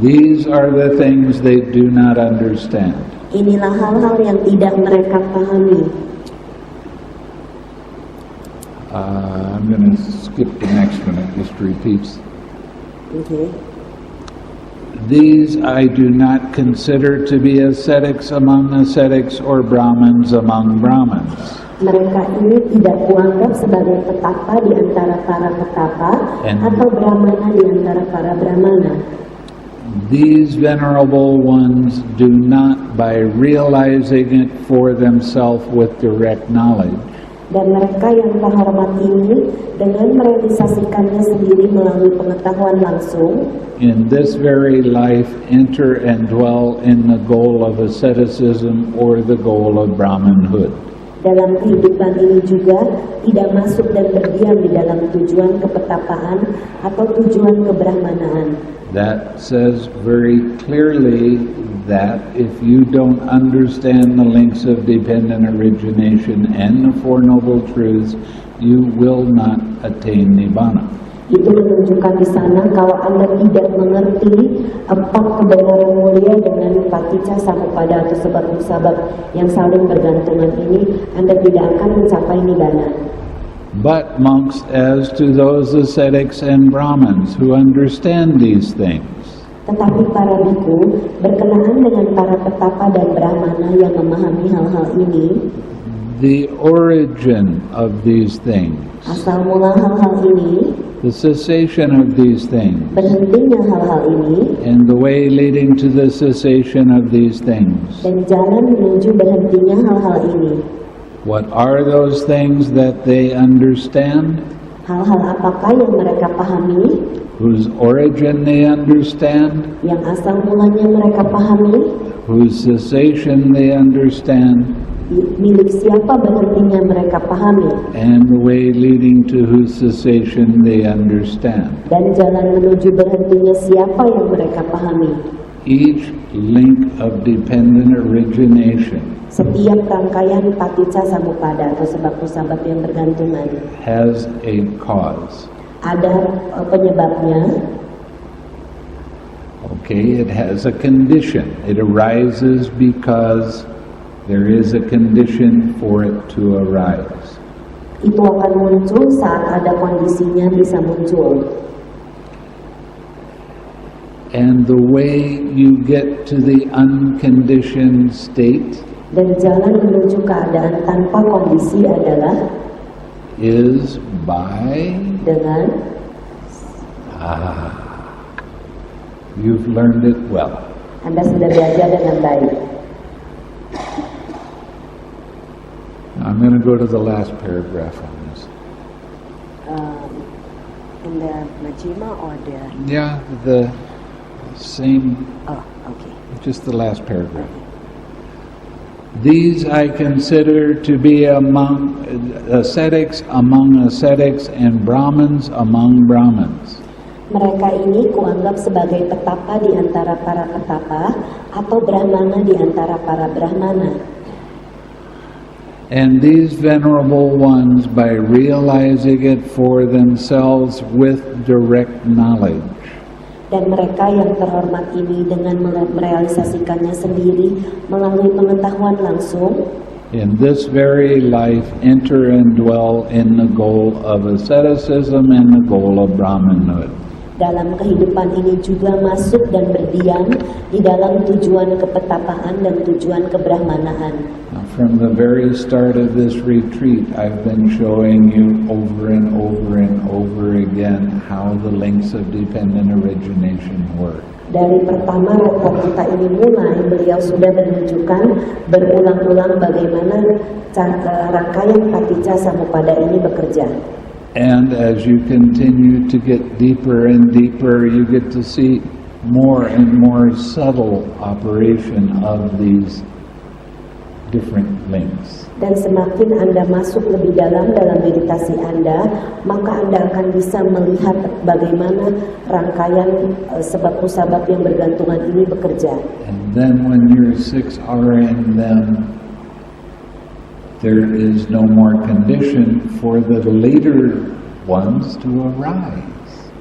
These are the things they do not understand. Inilah hal-hal yang tidak mereka pahami. I'm going to skip the next one. It just repeats. Okay. These I do not consider to be ascetics among ascetics or Brahmins among Brahmins. Mereka ini tidak kuanggap sebagai petapa di antara para petapa atau brahmana di antara para brahmana. These venerable ones do not, by realizing it for themselves with direct knowledge, dan mereka yang terhormat ini dengan merealisasikannya sendiri melalui pengetahuan langsung, in this very life enter and dwell in the goal of asceticism or the goal of Brahmanhood. dalam kehidupan ini juga tidak masuk dan berdiam di dalam tujuan kepetapaan atau tujuan kebrahmanaan. That says very clearly that if you don't understand the links of dependent origination and the Four Noble Truths, you will not attain Nibbana. Itu menunjukkan di sana kalau Anda tidak mengerti 4 kebenaran mulia dengan paticca samuppada atau sebab musabab yang saling bergantungan ini, Anda tidak akan mencapai Nibbana. But monks, as to those ascetics and Brahmins who understand these things, Tetapi para biku berkenaan dengan para petapa dan brahmana yang memahami hal-hal ini, the origin of these things, asal mula hal-hal ini, the cessation of these things, berhentinya hal-hal ini, and the way leading to the cessation of these things. dan jalan menuju berhentinya hal-hal ini. What are those things that they understand? Hal-hal apakah yang mereka pahami, Whose origin they understand? yang asal mulanya mereka pahami, Whose cessation they understand? milik siapa berhentinya mereka pahami, And the way leading to whose cessation they understand. dan jalan menuju berhentinya siapa yang mereka pahami. Each link of dependent origination Setiap rangkaian paticca samuppada atau sebab musabab yang bergantungan has a cause. ada penyebabnya. Okay, it has a condition. It arises because there is a condition for it to arise. Itu akan muncul saat ada kondisinya bisa muncul. And the way you get to the unconditioned state Dan jalan menuju keadaan tanpa kondisi adalah is by... dengan You've learned it well. Anda sudah belajar dengan baik. I'm going to go to the last paragraph on this. In the Majjhima or the... Yeah, the same, Oh, okay. just the last paragraph. These I consider to be among ascetics and Brahmins among Brahmins. Mereka ini kuanggap sebagai petapa di antara para petapa atau brahmana di antara para brahmana. And these venerable ones, by realizing it for themselves with direct knowledge, Dan mereka yang terhormat ini dengan merealisasikannya sendiri melalui pengetahuan langsung, in this very life enter and dwell in the goal of asceticism and the goal of Brahmanhood. dalam kehidupan ini juga masuk dan berdiam di dalam tujuan kepetapaan dan tujuan kebrahmanaan. Now, from the very start of this retreat, I've been showing you over and over and over again how the links of dependent origination work. Dari pertama retret kita ini mulai, beliau sudah menunjukkan berulang-ulang bagaimana rangkaian paticca samuppada ini bekerja. And as you continue to get deeper and deeper, you get to see more and more subtle operation of these different links. Dan semakin Anda masuk lebih dalam meditasi Anda, maka Anda akan bisa melihat bagaimana rangkaian sebab musabab yang bergantungan ini bekerja. And then when you're 6R in them, there is no more condition for the later ones to arise.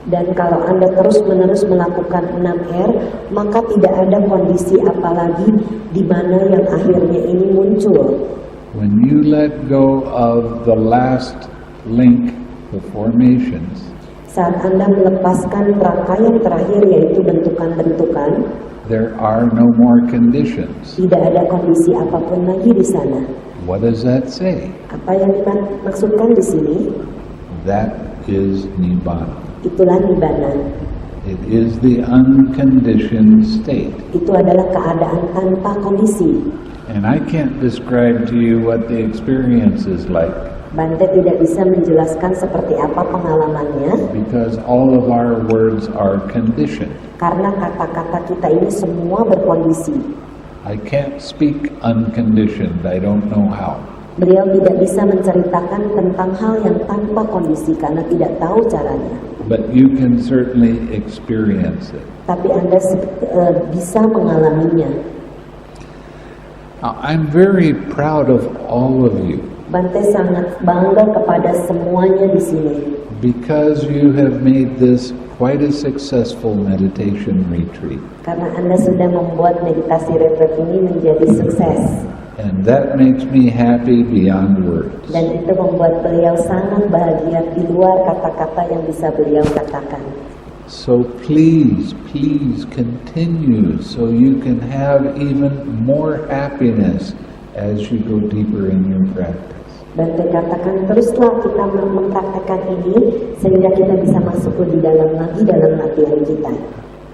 Dan kalau Anda terus-menerus melakukan 6R, maka tidak ada kondisi apalagi di mana yang akhirnya ini muncul. When you let go of the last link, the formations, Saat Anda melepaskan rangkaian terakhir yaitu bentukan-bentukan, there are no more conditions. tidak ada kondisi apapun lagi di sana. What does that say? Apa yang dimaksudkan di sini? That is Nibbana. Itulah nibbana. It is the unconditioned state. Itu adalah keadaan tanpa kondisi. And I can't describe to you what the experience is like, Bhante tidak bisa menjelaskan seperti apa pengalamannya, because all of our words are conditioned. karena kata-kata kita ini semua berkondisi. I can't speak unconditioned. I don't know how. Beliau tidak bisa menceritakan tentang hal yang tanpa kondisi karena tidak tahu caranya. But you can certainly experience it. Tapi Anda bisa mengalaminya. Now, I'm very proud of all of you Bhante sangat bangga kepada semuanya di sini. because you have made this quite a successful meditation retreat. Karena Anda sudah membuat meditasi retreat ini menjadi sukses. And that makes me happy beyond words. Dan itu membuat beliau sangat bahagia di luar kata-kata yang bisa beliau katakan. So please, please continue so you can have even more happiness as you go deeper in your practice. Bhante katakan teruslah kita mempraktekkan ini sehingga kita bisa masuk lebih dalam lagi dalam latihan kita.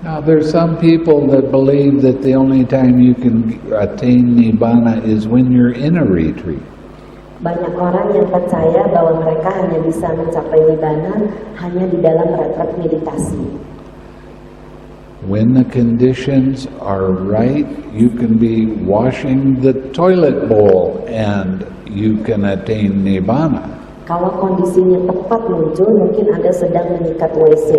Now there's some people that believe that the only time you can attain Nibbana is when you're in a retreat. Banyak orang yang percaya bahwa mereka hanya bisa mencapai Nibbana hanya di dalam retret meditasi. When the conditions are right, you can be washing the toilet bowl and you can attain Nibbana. Kalau kondisinya tepat muncul, mungkin Anda sedang menyikat WC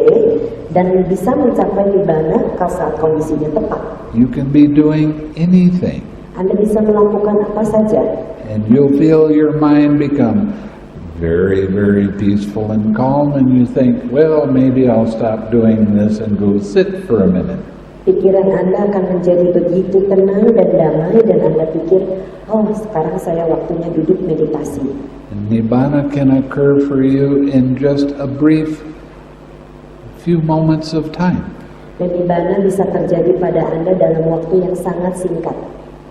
dan bisa mencapai Nibbana kalau saat kondisinya tepat. You can be doing anything. Anda bisa melakukan apa saja. And you'll feel your mind become very, very peaceful and calm, and you think, well, maybe I'll stop doing this and go sit for a minute. Pikiran Anda akan menjadi begitu tenang dan damai, dan Anda pikir, oh sekarang saya waktunya duduk meditasi. And Nibbana can occur for you in just a brief few moments of time. Dan Nibbana bisa terjadi pada Anda dalam waktu yang sangat singkat.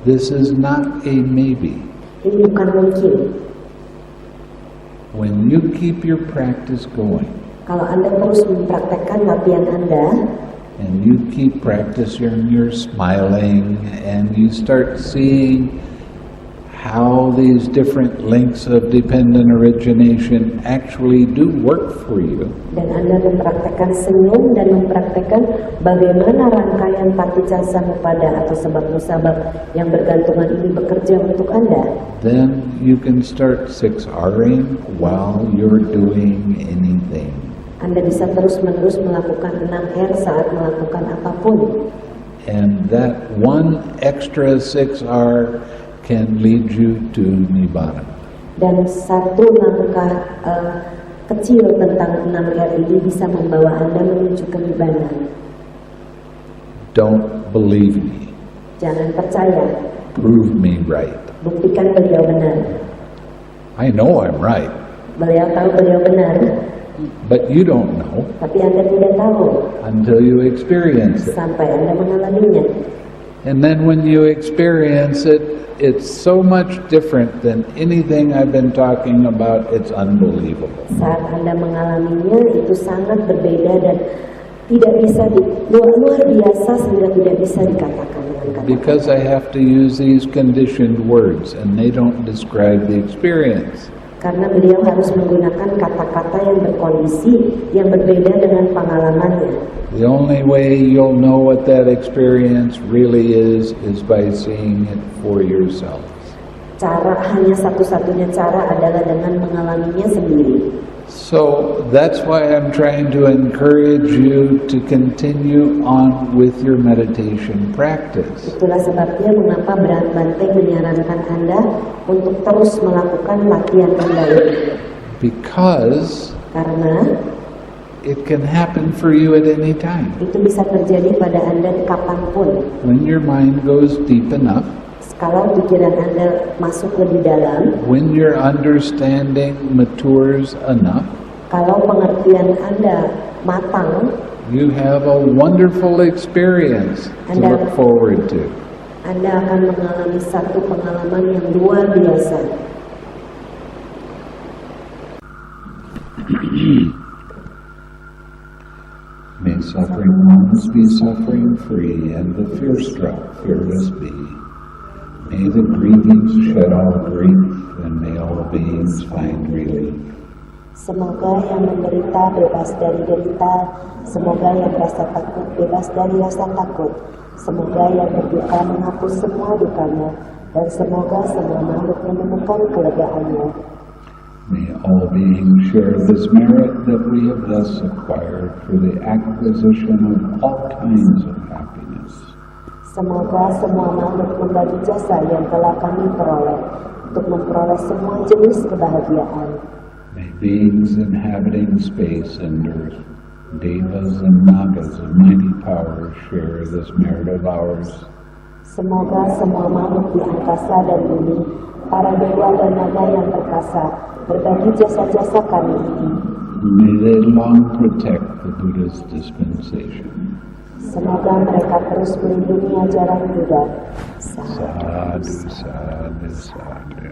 This is not a maybe. Ini bukan mungkin. When you keep your practice going, Kalau Anda terus mempraktekkan latihan Anda, and you keep practicing your smiling, and you start seeing how these different links of dependent origination actually do work for you. dan Anda mempraktekkan senyum dan mempraktekkan bagaimana rangkaian paticcasamuppada atau sebab musabab yang bergantungan ini bekerja untuk Anda, Then you can start 6Ring while you're doing anything. Anda bisa terus-menerus melakukan 6R saat melakukan apapun. And that one extra 6R can lead you to Nibbana. Dan satu langkah kecil tentang 6R ini bisa membawa Anda menuju ke Nibbana. Don't believe me. Jangan percaya, Prove me right. buktikan beliau benar. I know I'm right, Beliau tahu beliau benar, but you don't know tapi Anda tidak tahu until you experience it. sampai Anda mengalaminya. And then when you experience it, it's so much different than anything I've been talking about. It's unbelievable. Saat Anda mengalaminya itu sangat berbeda dan tidak bisa luar biasa sehingga tidak bisa dikatakan dengan kata-kata. Because I have to use these conditioned words and they don't describe the experience. Karena beliau harus menggunakan kata-kata yang berkondisi yang berbeda dengan pengalamannya. The only way you'll know what that experience really is by seeing it for yourself. Hanya satu-satunya cara adalah dengan mengalaminya sendiri. So that's why I'm trying to encourage you to continue on with your meditation practice. Itulah sebabnya mengapa Bhante menyarankan Anda untuk terus melakukan latihan Anda ini. Because Karena it can happen for you at any time. itu bisa terjadi pada Anda kapanpun. When your mind goes deep enough, Kalau pikiran Anda masuk lebih dalam, when your understanding matures enough, kalau pengertian Anda matang, you have a wonderful experience to look forward to. Anda akan mengalami satu pengalaman yang luar biasa. May suffering ones be suffering free, and the fear-struck fearless be. May the grieving shed all grief, and may all beings find relief. Semoga yang menderita bebas dari derita, semoga yang rasa takut bebas dari rasa takut, semoga yang berduka menghapus semua dukanya, dan semoga semua makhluk menemukan kelegaannya. May all beings share this merit that we have thus acquired for the acquisition of all kinds of happiness. Semoga semua makhluk membagi jasa yang telah kami peroleh untuk memperoleh semua jenis kebahagiaan. May beings inhabiting space and earth, devas and nagas of mighty power, share this merit of ours. Semoga semua makhluk di angkasa dan bumi, para dewa dan naga yang perkasa, berbagi jasa-jasa kami ini. May they long protect the Buddha's dispensation. Semoga mereka terus melindungi ajaran Buddha. Sadhu, sadhu, sadhu.